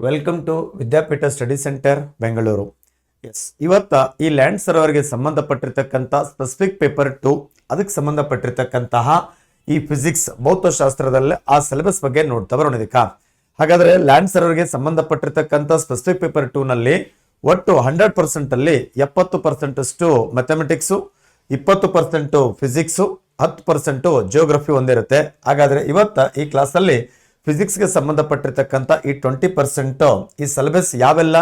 Welcome to Vidyapeetha study centre Bengaluru. ಇವತ್ತ ಈ land ಸರ್ವರ್ಗೆ ಸಂಬಂಧಪಟ್ಟಿರ್ತಕ್ಕಂಥ ಸ್ಪೆಸಿಫಿಕ್ ಪೇಪರ್ 2 ಅದಕ್ಕೆ ಸಂಬಂಧಪಟ್ಟಿರ್ತಕ್ಕಂತಹ ಈ ಫಿಸಿಕ್ಸ್ ಭೌತಶಾಸ್ತ್ರದಲ್ಲಿ ಆ ಸಿಲೆಬಸ್ ಬಗ್ಗೆ ನೋಡ್ತಾ ಬರೋಣದಿಕ್ಕ. ಹಾಗಾದ್ರೆ ಲ್ಯಾಂಡ್ ಸರ್ವರ್ಗೆ ಸಂಬಂಧಪಟ್ಟಿರ್ತಕ್ಕಂಥ ಸ್ಪೆಸಿಫಿಕ್ ಪೇಪರ್ 2 ನಲ್ಲಿ ಒಟ್ಟು 100% ಅಲ್ಲಿ 70% ಅಷ್ಟು ಮ್ಯಾಥಮೆಟಿಕ್ಸ್, 20% ಫಿಸಿಕ್ಸ್, 10% ಜಿಯೋಗ್ರಫಿ ಒಂದಿರುತ್ತೆ. ಹಾಗಾದ್ರೆ ಇವತ್ತ ಈ ಕ್ಲಾಸ್ ಅಲ್ಲಿ ಫಿಸಿಕ್ಸ್ಗೆ ಸಂಬಂಧಪಟ್ಟಿರ್ತಕ್ಕಂಥ ಈ 20% ಈ ಸಿಲೆಬಸ್ ಯಾವೆಲ್ಲ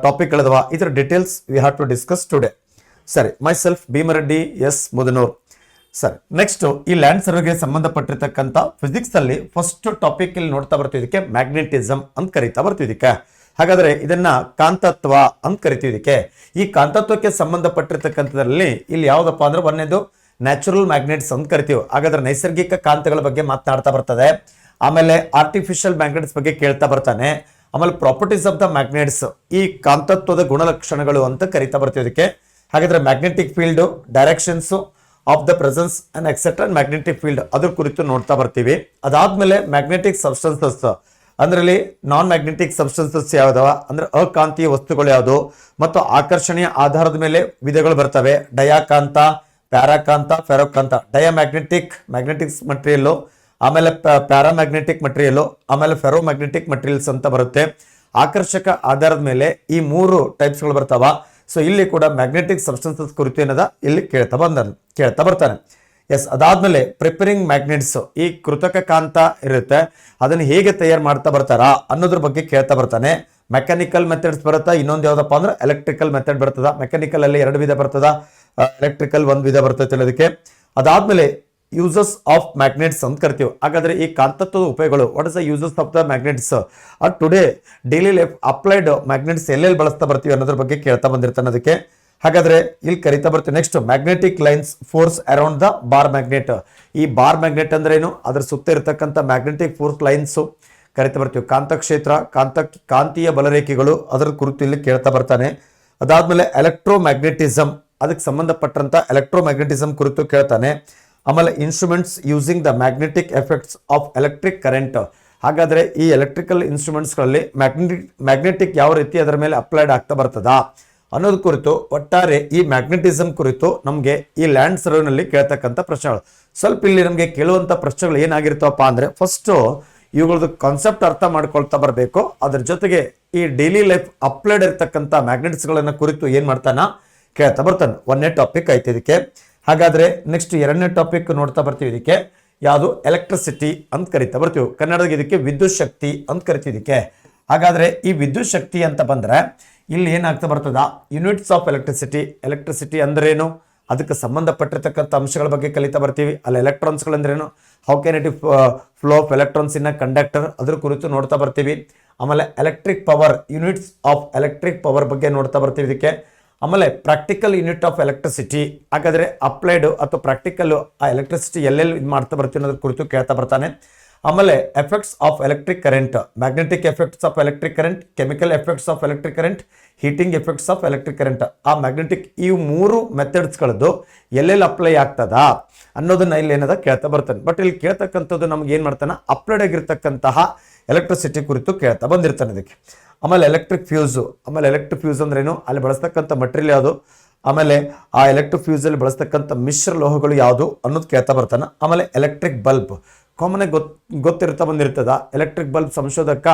ಟಾಪಿಕ್ಗಳಿದಾವ ಇದರ details we have to discuss today. ಸರಿ, myself Bhimareddy S Mudnur. ಸರಿ, ನೆಕ್ಸ್ಟ್ ಈ ಲ್ಯಾಂಡ್ ಸರ್ವೆಗೆ ಸಂಬಂಧಪಟ್ಟಿರ್ತಕ್ಕಂಥ ಫಿಸಿಕ್ಸ್ ಅಲ್ಲಿ ಫಸ್ಟ್ ಟಾಪಿಕ್ ಇಲ್ಲಿ ನೋಡ್ತಾ ಬರ್ತಿದ್ದಕ್ಕೆ ಮ್ಯಾಗ್ನೆಟಿಸಮ್ ಅಂತ ಕರಿತಾ ಬರ್ತಿದ್ದಕ್ಕೆ. ಹಾಗಾದ್ರೆ ಇದನ್ನ ಕಾಂತತ್ವ ಅಂತ ಕರಿತಿದ್ದಕ್ಕೆ. ಈ ಕಾಂತತ್ವಕ್ಕೆ ಸಂಬಂಧಪಟ್ಟಿರ್ತಕ್ಕಂಥದ್ರಲ್ಲಿ ಇಲ್ಲಿ ಯಾವ್ದಪ್ಪ ಅಂದ್ರೆ ಒಂದೇದು ನ್ಯಾಚುರಲ್ ಮ್ಯಾಗ್ನೆಟ್ಸ್ ಅಂತ ಕರಿತೀವಿ. ಹಾಗಾದ್ರೆ ನೈಸರ್ಗಿಕ ಕಾಂತಗಳ ಬಗ್ಗೆ ಮಾತನಾಡ್ತಾ ಬರ್ತದೆ. ಆಮೇಲೆ ಆರ್ಟಿಫಿಷಿಯಲ್ ಮ್ಯಾಗ್ನೆಟ್ಸ್ ಬಗ್ಗೆ ಕೇಳ್ತಾ ಬರ್ತಾನೆ. ಆಮೇಲೆ ಪ್ರಾಪರ್ಟೀಸ್ ಆಫ್ ದ ಮ್ಯಾಗ್ನೆಟ್ಸ್, ಈ ಕಾಂತತ್ವದ ಗುಣಲಕ್ಷಣಗಳು ಅಂತ ಕರಿತಾ ಬರ್ತಿದ್ದಕ್ಕೆ. ಹಾಗಾದ್ರೆ magnetic field, directions of the presence and etcetera magnetic field ಅದ್ರ ಕುರಿತು ನೋಡ್ತಾ ಬರ್ತೀವಿ. ಅದಾದ್ಮೇಲೆ ಮ್ಯಾಗ್ನೆಟಿಕ್ ಸಬ್ಸ್ಟೆನ್ಸಸ್ ಅಂದ್ರಲ್ಲಿ ನಾನ್ ಮ್ಯಾಗ್ನೆಟಿಕ್ ಸಬ್ಸ್ಟೆನ್ಸಸ್ ಯಾವ್ದವ ಅಂದ್ರೆ ಅಕಾಂತೀಯ ವಸ್ತುಗಳು ಯಾವುದು, ಮತ್ತು ಆಕರ್ಷಣೆಯ ಆಧಾರದ ಮೇಲೆ ವಿಧಗಳು ಬರ್ತವೆ. ಡಯಾಕಾಂತ, ಪ್ಯಾರಾಕಾಂತ, ಫೆರೋಕಾಂತ. ಡಯಾಮ್ಯಾಗ್ನೆಟಿಕ್ ಮ್ಯಾಗ್ನೆಟಿಕ್ಸ್ ಮಟೀರಿಯಲ್, ಆಮೇಲೆ ಪ್ಯಾರಾಮ್ಯಾಗ್ನೆಟಿಕ್ ಮಟೀರಿಯಲ್, ಆಮೇಲೆ ಫೆರೋಮ್ಯಾಗ್ನೆಟಿಕ್ ಮಟೀರಿಯಲ್ಸ್ ಅಂತ ಬರುತ್ತೆ. ಆಕರ್ಷಕ ಆಧಾರದ ಮೇಲೆ ಈ 3 ಟೈಪ್ಸ್ಗಳು ಬರ್ತಾವ. ಸೊ ಇಲ್ಲಿ ಕೂಡ ಮ್ಯಾಗ್ನೆಟಿಕ್ ಸಬ್ಸ್ಟೆನ್ಸಸ್ ಕುರಿತು ಏನದ ಇಲ್ಲಿ ಕೇಳ್ತಾ ಬರ್ತಾನೆ. ಎಸ್, ಅದಾದ್ಮೇಲೆ ಪ್ರಿಪೇರಿಂಗ್ ಮ್ಯಾಗ್ನೆಟ್ಸ್, ಈ ಕೃತಕ ಕಾಂತ ಇರುತ್ತೆ, ಅದನ್ನು ಹೇಗೆ ತಯಾರು ಮಾಡ್ತಾ ಬರ್ತಾರಾ ಅನ್ನೋದ್ರ ಬಗ್ಗೆ ಕೇಳ್ತಾ ಬರ್ತಾನೆ. ಮೆಕ್ಯಾನಿಕಲ್ ಮೆಥಡ್ಸ್ ಬರುತ್ತಾ, ಇನ್ನೊಂದು ಯಾವ್ದಪ್ಪ ಅಂದ್ರೆ ಎಲೆಕ್ಟ್ರಿಕಲ್ ಮೆಥಡ್ ಬರ್ತದ. ಮೆಕ್ಯಾನಿಕಲ್ ಅಲ್ಲಿ 2 ವಿಧ ಬರ್ತದ, ಎಲೆಕ್ಟ್ರಿಕಲ್ 1 ವಿಧ ಬರ್ತದೆ ಅನ್ನೋದಕ್ಕೆ. ಅದಾದ್ಮೇಲೆ ಯೂಸಸ್ ಆಫ್ ಮ್ಯಾಗ್ನೆಟ್ಸ್ ಅಂತ ಕರಿತೀವಿ. ಹಾಗಾದ್ರೆ ಈ ಕಾಂತತ್ವದ ಉಪಯೋಗಗಳು, what is the uses of the magnets today daily life applied magnets ಎಲ್ಲೆಲ್ಲಿ ಬಳಸ್ತಾ ಬರ್ತೀವಿ ಅನ್ನೋದ್ರ ಬಗ್ಗೆ ಕೇಳ್ತಾ ಬಂದಿರ್ತಾನೆ ಅದಕ್ಕೆ. ಹಾಗಾದ್ರೆ ಇಲ್ಲಿ ಕರಿತಾ ಬರ್ತೀವಿ. Next magnetic lines force around the bar magnet. ಈ ಬಾರ್ ಮ್ಯಾಗ್ನೆಟ್ ಅಂದ್ರೆ ಏನು, ಅದ್ರ ಸುತ್ತ ಇರತಕ್ಕಂಥ ಮ್ಯಾಗ್ನೆಟಿಕ್ ಫೋರ್ಸ್ ಲೈನ್ಸ್ ಕರಿತಾ ಬರ್ತೀವಿ. ಕಾಂತಕ್ಷೇತ್ರ, ಕಾಂತೀಯ ಬಲರೇಖೆಗಳು ಅದರ ಕುರಿತು ಇಲ್ಲಿ ಕೇಳ್ತಾ ಬರ್ತಾನೆ. ಅದಾದ್ಮೇಲೆ ಎಲೆಕ್ಟ್ರೋಮ್ಯಾಗ್ನೆಟಿಸಮ್, ಅದಕ್ಕೆ ಸಂಬಂಧಪಟ್ಟಂತ ಎಲೆಕ್ಟ್ರೋಮ್ಯಾಗ್ನೆಟಿಸಮ್ ಕುರಿತು ಕೇಳ್ತಾನೆ. ಆಮೇಲೆ instruments using the magnetic effects of electric current. ಹಾಗಾದ್ರೆ ಈ ಎಲೆಕ್ಟ್ರಿಕಲ್ ಇನ್ಸ್ಟ್ರೂಮೆಂಟ್ಸ್ಗಳಲ್ಲಿ ಮ್ಯಾಗ್ನೆಟಿಕ್ ಯಾವ ರೀತಿ ಅದರ ಮೇಲೆ ಅಪ್ಲೈಡ್ ಆಗ್ತಾ ಬರ್ತದಾ ಅನ್ನೋದು ಕುರಿತು, ಒಟ್ಟಾರೆ ಈ ಮ್ಯಾಗ್ನೆಟಿಸಮ್ ಕುರಿತು ನಮಗೆ ಈ ಲ್ಯಾಂಡ್ ಸರ್ವೆನಲ್ಲಿ ಕೇಳ್ತಕ್ಕಂಥ ಪ್ರಶ್ನೆಗಳು. ಸ್ವಲ್ಪ ಇಲ್ಲಿ ನಮಗೆ ಕೇಳುವಂಥ ಪ್ರಶ್ನೆಗಳು ಏನಾಗಿರ್ತಾವಪ್ಪ ಅಂದ್ರೆ, ಫಸ್ಟ್ ಇವುಗಳದ್ದು ಕಾನ್ಸೆಪ್ಟ್ ಅರ್ಥ ಮಾಡ್ಕೊಳ್ತಾ ಬರಬೇಕು. ಅದ್ರ ಜೊತೆಗೆ ಈ ಡೈಲಿ ಲೈಫ್ ಅಪ್ಲೈಡ್ ಇರ್ತಕ್ಕಂಥ ಮ್ಯಾಗ್ನೆಟ್ಸ್ಗಳನ್ನ ಕುರಿತು ಏನ್ ಮಾಡ್ತಾನ ಕೇಳ್ತಾ ಬರ್ತಾನೆ. 1ನೇ ಟಾಪಿಕ್ ಆಯ್ತು ಇದಕ್ಕೆ. ಹಾಗಾದ್ರೆ ನೆಕ್ಸ್ಟ್ 2ನೇ ಟಾಪಿಕ್ ನೋಡ್ತಾ ಬರ್ತೀವಿ. ಇದಕ್ಕೆ ಯಾವುದು ಎಲೆಕ್ಟ್ರಿಸಿಟಿ ಅಂತ ಕರಿತಾ ಬರ್ತೀವಿ. ಕನ್ನಡದಾಗ ಇದಕ್ಕೆ ವಿದ್ಯುತ್ ಶಕ್ತಿ ಅಂತ ಕರಿತಿದ್ದಕ್ಕೆ. ಹಾಗಾದ್ರೆ ಈ ವಿದ್ಯುತ್ ಶಕ್ತಿ ಅಂತ ಬಂದ್ರೆ ಇಲ್ಲಿ ಏನಾಗ್ತಾ ಬರ್ತದ, ಯೂನಿಟ್ಸ್ ಆಫ್ ಎಲೆಕ್ಟ್ರಿಸಿಟಿ. ಎಲೆಕ್ಟ್ರಿಸಿಟಿ ಅಂದ್ರೇನು, ಅದಕ್ಕೆ ಸಂಬಂಧಪಟ್ಟಿರ್ತಕ್ಕಂಥ ಅಂಶಗಳ ಬಗ್ಗೆ ಕಲಿತಾ ಬರ್ತೀವಿ. ಅಲ್ಲಿ ಎಲೆಕ್ಟ್ರಾನ್ಸ್ಗಳು ಅಂದ್ರೇನು, how can it flow of electrons in a conductor ಅದ್ರ ಕುರಿತು ನೋಡ್ತಾ ಬರ್ತೀವಿ. ಆಮೇಲೆ electric power, units of electric power ಬಗ್ಗೆ ನೋಡ್ತಾ ಬರ್ತೀವಿ ಇದಕ್ಕೆ. ಆಮೇಲೆ ಪ್ರಾಕ್ಟಿಕಲ್ ಯೂನಿಟ್ ಆಫ್ ಎಲೆಕ್ಟ್ರಿಸಿಟಿ, ಹಾಗಾದ್ರೆ ಅಪ್ಲೈಡ್ ಅಥವಾ ಪ್ರಾಕ್ಟಿಕಲ್ ಆ ಎಲೆಕ್ಟ್ರಿಸಿಟಿ ಎಲ್ಲೆಲ್ಲಿ ಇದು ಮಾಡ್ತಾ ಬರ್ತೀವಿ ಅನ್ನೋದ್ರ ಕುರಿತು ಕೇಳ್ತಾ ಬರ್ತಾನೆ. ಆಮೇಲೆ effects of electric current, magnetic effects of electric current, chemical effects of electric current, heating effects of electric current. ಆ ಮ್ಯಾಗ್ನೆಟಿಕ್ ಈ 3 ಮೆಥಡ್ಸ್ಗಳದ್ದು ಎಲ್ಲೆಲ್ಲಿ ಅಪ್ಲೈ ಆಗ್ತದಾ ಅನ್ನೋದನ್ನ ಇಲ್ಲಿ ಏನದ ಕೇಳ್ತಾ ಬರ್ತಾನೆ. ಬಟ್ ಇಲ್ಲಿ ಕೇಳ್ತಕ್ಕಂಥದ್ದು ನಮ್ಗೆ ಏನ್ ಮಾಡ್ತಾನೆ, ಅಪ್ಲೈಡ್ ಆಗಿರ್ತಕ್ಕಂತಹ ಎಲೆಕ್ಟ್ರಿಸಿಟಿ ಕುರಿತು ಕೇಳ್ತಾ ಬಂದಿರ್ತಾನೆ ಇದಕ್ಕೆ. ಆಮೇಲೆ ಎಲೆಕ್ಟ್ರಿಕ್ ಫ್ಯೂಸು, ಆಮೇಲೆ ಎಲೆಕ್ಟ್ರಿಕ್ ಫ್ಯೂಸ್ ಅಂದ್ರೇನು, ಅಲ್ಲಿ ಬಳಸ್ತಕ್ಕಂಥ ಮಟೀರಿಯಲ್ ಯಾವುದು, ಆಮೇಲೆ ಆ ಎಲೆಕ್ಟ್ರಿಕ್ ಫ್ಯೂಸ್ ಅಲ್ಲಿ ಬಳಸ್ತಕ್ಕಂಥ ಮಿಶ್ರ ಲೋಹಗಳು ಯಾವುದು ಅನ್ನೋದು ಕೇಳ್ತಾ ಬರ್ತಾನೆ. ಆಮೇಲೆ ಎಲೆಕ್ಟ್ರಿಕ್ ಬಲ್ಬ್, ಕಾಮನ್ ಆಗಿ ಗೊತ್ತಿರ್ತಾ ಬಂದಿರ್ತದ. ಎಲೆಕ್ಟ್ರಿಕ್ ಬಲ್ಬ್ ಸಂಶೋಧಕ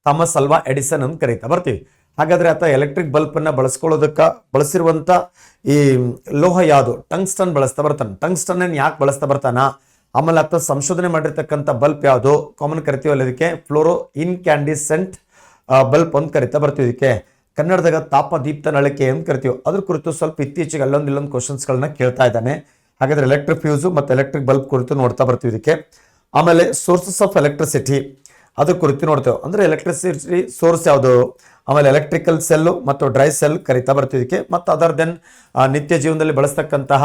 ಥಾಮಸ್ ಅಲ್ವಾ ಎಡಿಸನ್ ಅಂತ ಕರೀತಾ ಬರ್ತೀವಿ. ಹಾಗಾದ್ರೆ ಆತ ಎಲೆಕ್ಟ್ರಿಕ್ ಬಲ್ಬ್ ಅನ್ನ ಬಳಸ್ಕೊಳ್ಳೋದಕ್ಕ ಬಳಸಿರುವಂತ ಈ ಲೋಹ ಯಾವುದು, ಟಂಗ್ಸ್ಟನ್ ಬಳಸ್ತಾ ಬರ್ತಾನೆ. ಟಂಗ್ಸ್ಟನ್ ಯಾಕೆ ಬಳಸ್ತಾ ಬರ್ತಾನ, ಆಮೇಲೆ ಆತ ಸಂಶೋಧನೆ ಮಾಡಿರ್ತಕ್ಕಂಥ ಬಲ್ಬ್ ಯಾವುದು, ಕಾಮನ್ ಕರಿತೀವಲ್ಲ ಇದಕ್ಕೆ ಫ್ಲೋರೋ ಇನ್ಕ್ಯಾಂಡಿಸೆಂಟ್ ಬಲ್ಬ್ ಅಂತ ಕರಿತಾ ಬರ್ತೀವಿ. ಇದಕ್ಕೆ ಕನ್ನಡದಾಗ ತಾಪದೀಪ್ತ ನಳಿಕೆ ಅಂತ ಕರಿತೀವಿ. ಅದ್ರ ಕುರಿತು ಸ್ವಲ್ಪ ಇತ್ತೀಚೆಗೆ ಇಲ್ಲೊಂದು ಕ್ವಶನ್ಸ್ಗಳನ್ನ ಕೇಳ್ತಾ ಇದ್ದಾನೆ. ಹಾಗಾದ್ರೆ ಎಲೆಕ್ಟ್ರಿಕ್ ಫ್ಯೂಸು ಮತ್ತು ಎಲೆಕ್ಟ್ರಿಕ್ ಬಲ್ಬ್ ಕುರಿತು ನೋಡ್ತಾ ಬರ್ತೀವಿ ಇದಕ್ಕೆ. ಆಮೇಲೆ ಸೋರ್ಸಸ್ ಆಫ್ ಎಲೆಕ್ಟ್ರಿಸಿಟಿ ಅದ್ರ ಕುರಿತು ನೋಡ್ತೇವೆ. ಅಂದ್ರೆ ಎಲೆಕ್ಟ್ರಿಸಿಟಿ ಸೋರ್ಸ್ ಯಾವುದು, ಆಮೇಲೆ ಎಲೆಕ್ಟ್ರಿಕಲ್ ಸೆಲ್ ಮತ್ತು ಡ್ರೈ ಸೆಲ್ ಕರಿತಾ ಬರ್ತೀವಿ ಇದಕ್ಕೆ. ಮತ್ತು ಅದರ್ ದೆನ್ ನಿತ್ಯ ಜೀವನದಲ್ಲಿ ಬಳಸ್ತಕ್ಕಂತಹ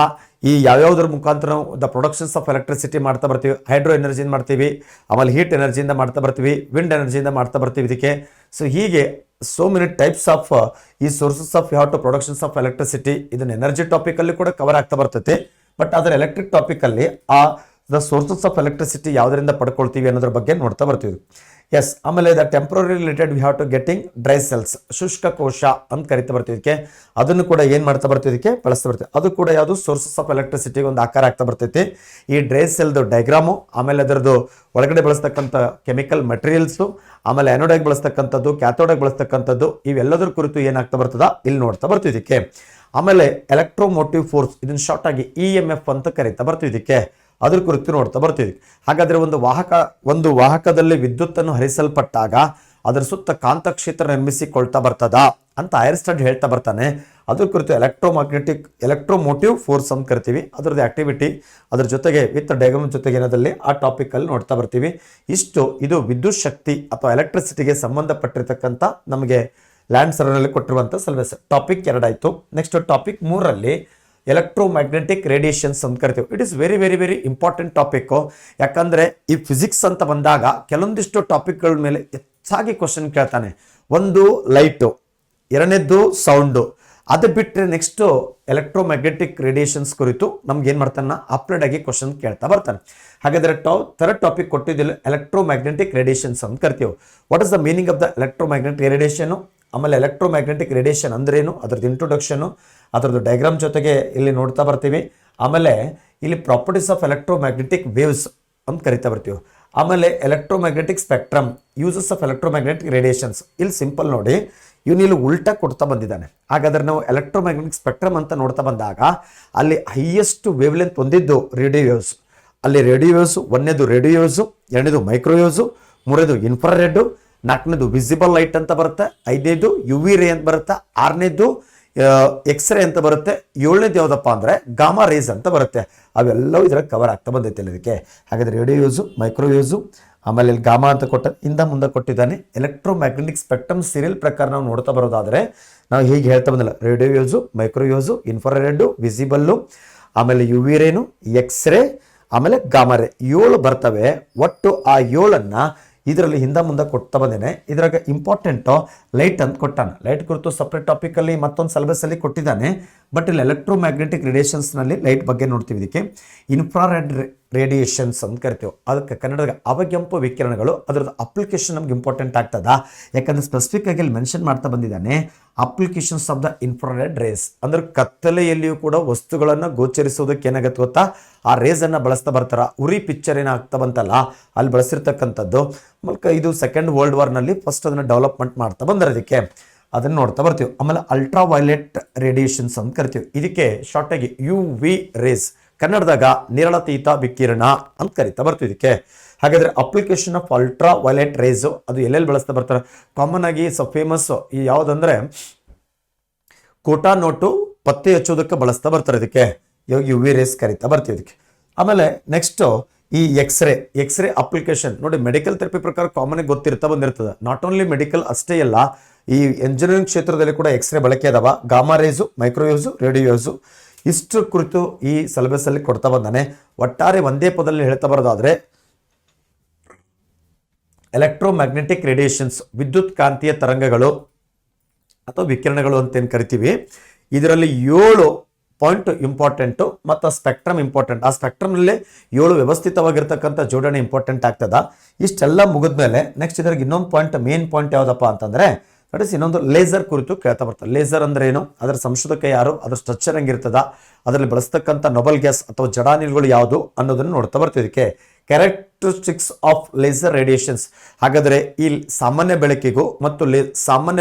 ಈ ಯಾವ್ಯಾವ್ದ್ರ ಮುಖಾಂತರ ನಾವು ದ ಪ್ರೊಡಕ್ಷನ್ಸ್ ಆಫ್ ಎಲೆಕ್ಟ್ರಿಸಿಟಿ ಮಾಡ್ತಾ ಬರ್ತೀವಿ. ಹೈಡ್ರೋ ಎನರ್ಜಿಯಿಂದ ಮಾಡ್ತೀವಿ, ಆಮೇಲೆ ಹೀಟ್ ಎನರ್ಜಿಯಿಂದ ಮಾಡ್ತಾ ಬರ್ತೀವಿ, ವಿಂಡ್ ಎನರ್ಜಿಯಿಂದ ಮಾಡ್ತಾ ಬರ್ತೀವಿ ಇದಕ್ಕೆ. ಸೊ ಹೀಗೆ ಸೋ ಮೆನಿ ಟೈಪ್ಸ್ ಆಫ್ ಈ ಸೋರ್ಸಸ್ ಆಫ್ ಯಾವ ಟು ಪ್ರೊಡಕ್ಷನ್ಸ್ ಆಫ್ ಎಲೆಕ್ಟ್ರಿಸಿಟಿ, ಇದನ್ನ ಎನರ್ಜಿ ಟಾಪಿಕ್ ಅಲ್ಲಿ ಕೂಡ ಕವರ್ ಆಗ್ತಾ ಬರ್ತೈತಿ. ಬಟ್ ಅದರ ಎಲೆಕ್ಟ್ರಿಕ್ ಟಾಪಿಕ್ ಅಲ್ಲಿ ಆ ದ ಸೋರ್ಸಸ್ ಆಫ್ ಎಲೆಕ್ಟ್ರಿಸಿಟಿ ಯಾವುದರಿಂದ ಪಡ್ಕೊಳ್ತೀವಿ ಅನ್ನೋದ್ರ ಬಗ್ಗೆ ನೋಡ್ತಾ ಬರ್ತೀವಿ. ಎಸ್, ಆಮೇಲೆ the temporary related we have to getting dry cells, ಶುಷ್ಕ ಕೋಶ ಅಂತ ಕರಿತಾ ಬರ್ತೀವಿ. ಇದಕ್ಕೆ ಅದನ್ನು ಕೂಡ ಏನು ಮಾಡ್ತಾ ಬರ್ತೀವಿ, ಇದಕ್ಕೆ ಬಳಸ್ತಾ ಬರ್ತೀವಿ. ಅದು ಕೂಡ ಯಾವುದು ಸೋರ್ಸಸ್ ಆಫ್ ಎಲೆಕ್ಟ್ರಿಸಿಟಿಗೆ ಒಂದು ಆಕಾರ ಆಗ್ತಾ ಬರ್ತೈತಿ. ಈ ಡ್ರೈ ಸೆಲ್ದು ಡೈಗ್ರಾಮು, ಆಮೇಲೆ ಅದರದ್ದು ಒಳಗಡೆ ಬಳಸ್ತಕ್ಕಂಥ ಕೆಮಿಕಲ್ ಮಟೀರಿಯಲ್ಸು, ಆಮೇಲೆ ಆ್ಯನೋಡಾಗಿ ಬಳಸ್ತಕ್ಕಂಥದ್ದು, ಕ್ಯಾಥೋಡಾಗಿ ಬಳಸ್ತಕ್ಕಂಥದ್ದು, ಇವೆಲ್ಲದರ ಕುರಿತು ಏನಾಗ್ತಾ ಬರ್ತದ ಇಲ್ಲಿ ನೋಡ್ತಾ ಬರ್ತೀವಿ ಇದಕ್ಕೆ. ಆಮೇಲೆ ಎಲೆಕ್ಟ್ರೋಮೋಟಿವ್ ಫೋರ್ಸ್, ಇದನ್ನು ಶಾರ್ಟ್ ಆಗಿ EMF ಅಂತ ಕರಿತಾ ಬರ್ತೀವಿ ಇದಕ್ಕೆ, ಅದ್ರ ಕುರಿತು ನೋಡ್ತಾ ಬರ್ತೀವಿ. ಹಾಗಾದ್ರೆ ಒಂದು ವಾಹಕದಲ್ಲಿ ವಿದ್ಯುತ್ತನ್ನು ಹರಿಸಲ್ಪಟ್ಟಾಗ ಅದರ ಸುತ್ತ ಕಾಂತಕ್ಷೇತ್ರ ನಿರ್ಮಿಸಿಕೊಳ್ತಾ ಬರ್ತದ ಅಂತ ಐರ್ಸ್ಟಡ್ ಹೇಳ್ತಾ ಬರ್ತಾನೆ. ಅದ್ರ ಕುರಿತು ಎಲೆಕ್ಟ್ರೋಮೋಟಿವ್ ಫೋರ್ಸ್ ಅಂತ ಕರಿತೀವಿ. ಅದರದ್ದು ಆಕ್ಟಿವಿಟಿ, ಅದ್ರ ಜೊತೆಗೆ ವಿತ್ ಡಯಾಗ್ರಾಮ್ ಜೊತೆಗೆ ಏನದಲ್ಲಿ ಆ ಟಾಪಿಕಲ್ಲಿ ನೋಡ್ತಾ ಬರ್ತೀವಿ. ಇದು ವಿದ್ಯುತ್ ಶಕ್ತಿ ಅಥವಾ ಎಲೆಕ್ಟ್ರಿಸಿಟಿಗೆ ಸಂಬಂಧಪಟ್ಟಿರ್ತಕ್ಕಂಥ ನಮಗೆ ಲ್ಯಾಂಡ್ ಸರ್ವರ್ನಲ್ಲಿ ಕೊಟ್ಟಿರುವಂಥ ಸಿಲೆಬಸ್. ಟಾಪಿಕ್ 2 ಆಯಿತು. ನೆಕ್ಸ್ಟ್ ಟಾಪಿಕ್ 3ರಲ್ಲಿ ಎಲೆಕ್ಟ್ರೋಮ್ಯಾಗ್ನೆಟಿಕ್ ರೇಡಿಯೇಷನ್ಸ್ ಅಂತ ಕರಿತೀವಿ. It is very very very important topic. ಯಾಕಂದರೆ ಈ ಫಿಸಿಕ್ಸ್ ಅಂತ ಬಂದಾಗ ಕೆಲವೊಂದಿಷ್ಟು ಟಾಪಿಕ್ಗಳ ಮೇಲೆ ಹೆಚ್ಚಾಗಿ ಕ್ವಶನ್ ಕೇಳ್ತಾನೆ. ಒಂದು ಲೈಟು, ಎರಡನೇದ್ದು ಸೌಂಡು, ಅದು ಬಿಟ್ಟರೆ ನೆಕ್ಸ್ಟು ಎಲೆಕ್ಟ್ರೋಮ್ಯಾಗ್ನೆಟಿಕ್ ರೇಡಿಯೇಷನ್ಸ್ ಕುರಿತು ನಮ್ಗೆ ಏನು ಮಾಡ್ತಾನೆ, ಅಪ್ಲೈಡ್ ಆಗಿ ಕ್ವಶನ್ ಕೇಳ್ತಾ ಬರ್ತಾನೆ. ಹಾಗಾದರೆ ಥರ್ಡ್ ಟಾಪಿಕ್ ಕೊಟ್ಟಿದ್ದಿಲ್ಲ ಎಲೆಕ್ಟ್ರೋಮ್ಯಾಗ್ನೆಟಿಕ್ ರೇಡಿಯೇಷನ್ಸ್ ಅಂತ ಕರಿತೀವಿ. What is the meaning of the electromagnetic radiation, ಆಮೇಲೆ ಎಲೆಕ್ಟ್ರೋಮ್ಯಾಗ್ನೆಟಿಕ್ ರೇಡಿಯೇಷನ್ ಅಂದ್ರೇನು, ಅದರದ್ದು ಇಂಟ್ರೊಡಕ್ಷನು, ಅದರದ್ದು ಡಯಾಗ್ರಾಮ್ ಜೊತೆಗೆ ಇಲ್ಲಿ ನೋಡ್ತಾ ಬರ್ತೀವಿ. ಆಮೇಲೆ ಇಲ್ಲಿ ಪ್ರಾಪರ್ಟೀಸ್ ಆಫ್ ಎಲೆಕ್ಟ್ರೋಮ್ಯಾಗ್ನೆಟಿಕ್ ವೇವ್ಸ್ ಅಂತ ಕರಿತಾ ಬರ್ತೀವಿ. ಆಮೇಲೆ electromagnetic spectrum, uses of electromagnetic radiations. ಇಲ್ಲಿ ಸಿಂಪಲ್ ನೋಡಿ, ಇವನಿಲ್ಲಿ ಉಲ್ಟಾ ಕೊಡ್ತಾ ಬಂದಿದ್ದಾನೆ. ಹಾಗಾದ್ರೆ ನಾವು ಎಲೆಕ್ಟ್ರೋಮ್ಯಾಗ್ನೆಟಿಕ್ ಸ್ಪೆಕ್ಟ್ರಮ್ ಅಂತ ನೋಡ್ತಾ ಬಂದಾಗ ಅಲ್ಲಿ ಹೈಯೆಸ್ಟ್ ವೇವ್ ಲೆಂತ್ ಹೊಂದಿದ್ದು ರೇಡಿಯೋ ವೇವ್ಸ್. ಅಲ್ಲಿ ರೇಡಿಯೋ ವೇವ್ಸು, ಒಂದನೇದು ರೇಡಿಯೋ ವೇವ್ಸು, ಎರಡನೇದು ಮೈಕ್ರೋವೇವ್ಸು, ಮೂರನೇದು ಇನ್ಫ್ರಾರೆಡ್, ನಾಲ್ಕನೇದು ವಿಸಿಬಲ್ ಲೈಟ್ ಅಂತ ಬರುತ್ತೆ, ಐದನೇದು UV ರೇ ಅಂತ ಬರುತ್ತೆ, ಆರನೇದು ಎಕ್ಸ್ರೇ ಅಂತ ಬರುತ್ತೆ, ಏಳನೇದು ಯಾವುದಪ್ಪ ಅಂದರೆ ಗಾಮಾ ರೇಸ್ ಅಂತ ಬರುತ್ತೆ. ಅವೆಲ್ಲವೂ ಇದರ ಕವರ್ ಆಗ್ತಾ ಬಂದೈತೆ ಇದಕ್ಕೆ. ಹಾಗಾದರೆ ರೇಡಿಯೋ ವೇವ್ಸು, ಮೈಕ್ರೋವೇವ್ಸು, ಆಮೇಲೆ ಇಲ್ಲಿ ಗಾಮಾ ಅಂತ ಮುಂದೆ ಕೊಟ್ಟಿದ್ದಾನೆ. ಎಲೆಕ್ಟ್ರೋಮ್ಯಾಗ್ನೆಟಿಕ್ ಸ್ಪೆಕ್ಟ್ರಮ್ ಸೀರಿಯಲ್ ಪ್ರಕಾರ ನಾವು ನೋಡ್ತಾ ಬರೋದಾದರೆ ನಾವು ಹೀಗೆ ಹೇಳ್ತಾ ಬಂದಿಲ್ಲ, ರೇಡಿಯೋ ವೇವ್ಸು, ಮೈಕ್ರೋವೇವ್ಸು, ಇನ್ಫ್ರಾರೆಡ್ಡು, ವಿಸಿಬಲ್ಲು, ಆಮೇಲೆ UV ರೇನು, ಎಕ್ಸ್ರೇ, ಆಮೇಲೆ ಗಾಮಾ ರೇ, 7 ಬರ್ತವೆ. ಒಟ್ಟು ಆ 7ಅನ್ನು ಇದರಲ್ಲಿ ಮುಂದೆ ಕೊಡ್ತಾ ಬಂದೇನೆ. ಇದ್ರಾಗ ಇಂಪಾರ್ಟೆಂಟು ಲೈಟ್ ಅಂತ ಕೊಟ್ಟಾನೆ. ಲೈಟ್ ಕುರಿತು ಸಪ್ರೇಟ್ ಟಾಪಿಕಲ್ಲಿ ಮತ್ತೊಂದು ಸಿಲೆಬಸ್ಸಲ್ಲಿ ಕೊಟ್ಟಿದ್ದಾನೆ. ಬಟ್ ಇಲ್ಲಿ ಎಲೆಕ್ಟ್ರೋಮ್ಯಾಗ್ನೆಟಿಕ್ ರೇಡಿಯೇಷನ್ಸ್ನಲ್ಲಿ ಲೈಟ್ ಬಗ್ಗೆ ನೋಡ್ತೀವಿ. ಇದಕ್ಕೆ ಇನ್ಫ್ರಾರೆಡ್ ರೇಡಿಯೇಷನ್ಸ್ ಅಂತ ಕರಿತೀವಿ. ಅದಕ್ಕೆ ಕನ್ನಡದಾಗ ಅವಗೆಂಪು ವಿಕಿರಣಗಳು, ಅದರದ್ದು ಅಪ್ಲಿಕೇಶನ್ ನಮ್ಗೆ ಇಂಪಾರ್ಟೆಂಟ್ ಆಗ್ತದ. ಯಾಕಂದರೆ ಸ್ಪೆಸಿಫಿಕ್ ಆಗಿ ಇಲ್ಲಿ ಮೆನ್ಷನ್ ಮಾಡ್ತಾ ಬಂದಿದ್ದಾನೆ applications of the infrared race. ಅಂದ್ರೆ ಕತ್ತಲೆಯಲ್ಲಿಯೂ ಕೂಡ ವಸ್ತುಗಳನ್ನು ಗೋಚರಿಸೋದಕ್ಕೆ ಏನಾಗುತ್ತೆ ಗೊತ್ತಾ, ಆ ರೇಸನ್ನು ಬಳಸ್ತಾ ಬರ್ತಾರ. ಉರಿ ಪಿಕ್ಚರ್ ಏನಾಗ್ತಾ ಬಂತಲ್ಲ ಅಲ್ಲಿ ಬಳಸಿರ್ತಕ್ಕಂಥದ್ದು. ಮೂಲಕ ಇದು ಸೆಕೆಂಡ್ ವರ್ಲ್ಡ್ ವಾರ್ನಲ್ಲಿ ಫಸ್ಟ್ ಅದನ್ನು ಡೆವಲಪ್ಮೆಂಟ್ ಮಾಡ್ತಾ ಬಂದಿರೋದಕ್ಕೆ ಅದನ್ನು ನೋಡ್ತಾ ಬರ್ತೀವಿ. ಆಮೇಲೆ ಅಲ್ಟ್ರಾ ವೈಲೆಟ್ ರೇಡಿಯೇಷನ್ಸ್ ಅಂತ ಕರಿತೀವಿ. ಇದಕ್ಕೆ ಶಾರ್ಟಾಗಿ UV ರೇಸ್, ಕನ್ನಡದಾಗ ನೇರಳಾತೀತ ವಿಕಿರಣ ಅಂತ ಕರಿತಾ ಬರ್ತೀವಿ ಇದಕ್ಕೆ. ಹಾಗಾದರೆ application of ultra violet race ಅದು ಎಲ್ಲೆಲ್ಲಿ ಬಳಸ್ತಾ ಬರ್ತಾರೆ, ಕಾಮನ್ ಆಗಿ ಫೇಮಸ್ಸು ಈ ಯಾವುದಂದ್ರೆ ಕೋಟಾ ನೋಟು ಪತ್ತೆ ಹಚ್ಚೋದಕ್ಕೆ ಬಳಸ್ತಾ ಬರ್ತಾರೆ ಇದಕ್ಕೆ. ಇವಾಗ UV ರೇಸ್ ಕರಿತಾ ಬರ್ತೀವಿ ಇದಕ್ಕೆ. ಆಮೇಲೆ ನೆಕ್ಸ್ಟು ಈ ಎಕ್ಸ್ರೇ ಅಪ್ಲಿಕೇಶನ್ ನೋಡಿ, ಮೆಡಿಕಲ್ ಥೆರಪಿ ಪ್ರಕಾರ ಕಾಮನ್ ಗೊತ್ತಿರ್ತಾ ಬಂದಿರ್ತದೆ. ನಾಟ್ ಓನ್ಲಿ ಮೆಡಿಕಲ್ ಅಷ್ಟೇ ಅಲ್ಲ, ಈ ಎಂಜಿನಿಯರಿಂಗ್ ಕ್ಷೇತ್ರದಲ್ಲಿ ಕೂಡ ಎಕ್ಸ್ರೇ ಬಳಕೆ ಅದಾವ. ಗಾಮಾ ರೇಸು, ಮೈಕ್ರೋವೇವ್ಸು, ರೇಡಿಯೋ ವೇವ್ಸು, ಇಷ್ಟು ಕುರಿತು ಈ ಸಿಲೆಬಸ್ಸಲ್ಲಿ ಕೊಡ್ತಾ ಬಂದಾನೆ. ಒಟ್ಟಾರೆ ಒಂದೇ ಪದದಲ್ಲಿ ಹೇಳ್ತಾ ಬರೋದಾದರೆ ಎಲೆಕ್ಟ್ರೋಮ್ಯಾಗ್ನೆಟಿಕ್ ರೇಡಿಯೇಷನ್ಸ್, ವಿದ್ಯುತ್ ಕಾಂತೀಯ ತರಂಗಗಳು ಅಥವಾ ವಿಕಿರಣಗಳು ಅಂತೇನು ಕರಿತೀವಿ. ಇದರಲ್ಲಿ 7 ಪಾಯಿಂಟ್ ಇಂಪಾರ್ಟೆಂಟು ಮತ್ತು ಸ್ಪೆಕ್ಟ್ರಮ್ ಇಂಪಾರ್ಟೆಂಟ್. ಆ ಸ್ಪೆಕ್ಟ್ರಮ್ನಲ್ಲಿ 7 ವ್ಯವಸ್ಥಿತವಾಗಿರ್ತಕ್ಕಂಥ ಜೋಡಣೆ ಇಂಪಾರ್ಟೆಂಟ್ ಆಗ್ತದ. ಇಷ್ಟೆಲ್ಲ ಮುಗಿದ್ಮೇಲೆ ನೆಕ್ಸ್ಟ್ ಇದ್ರಿಗೆ ಇನ್ನೊಂದು ಪಾಯಿಂಟ್, ಮೇನ್ ಪಾಯಿಂಟ್ ಯಾವುದಪ್ಪ ಅಂತಂದರೆ ದಟ್ ಇಸ್ ಇನ್ನೊಂದು ಲೇಸರ್ ಕುರಿತು ಕೇಳ್ತಾ ಬರ್ತಾರೆ. ಲೇಸರ್ ಅಂದ್ರೆ ಏನು, ಅದರ ಸಂಶೋಧಕ ಯಾರು, ಅದರ ಸ್ಟ್ರಕ್ಚರ್ ಹೆಂಗಿರ್ತದ, ಅದರಲ್ಲಿ ಬಳಸ್ತಕ್ಕಂಥ ನೊಬೆಲ್ ಗ್ಯಾಸ್ ಅಥವಾ ಜಡಾನಿಲ್ಗಳು ಯಾವುದು ಅನ್ನೋದನ್ನು ನೋಡ್ತಾ ಬರ್ತೀವಿ. ಇದಕ್ಕೆ ಕ್ಯಾರೆಕ್ಟರಿಸ್ಟಿಕ್ಸ್ ಆಫ್ ಲೇಸರ್ ರೇಡಿಯೇಷನ್ಸ್. ಹಾಗಾದರೆ ಈ ಸಾಮಾನ್ಯ ಬೆಳಕಿಗೂ ಮತ್ತು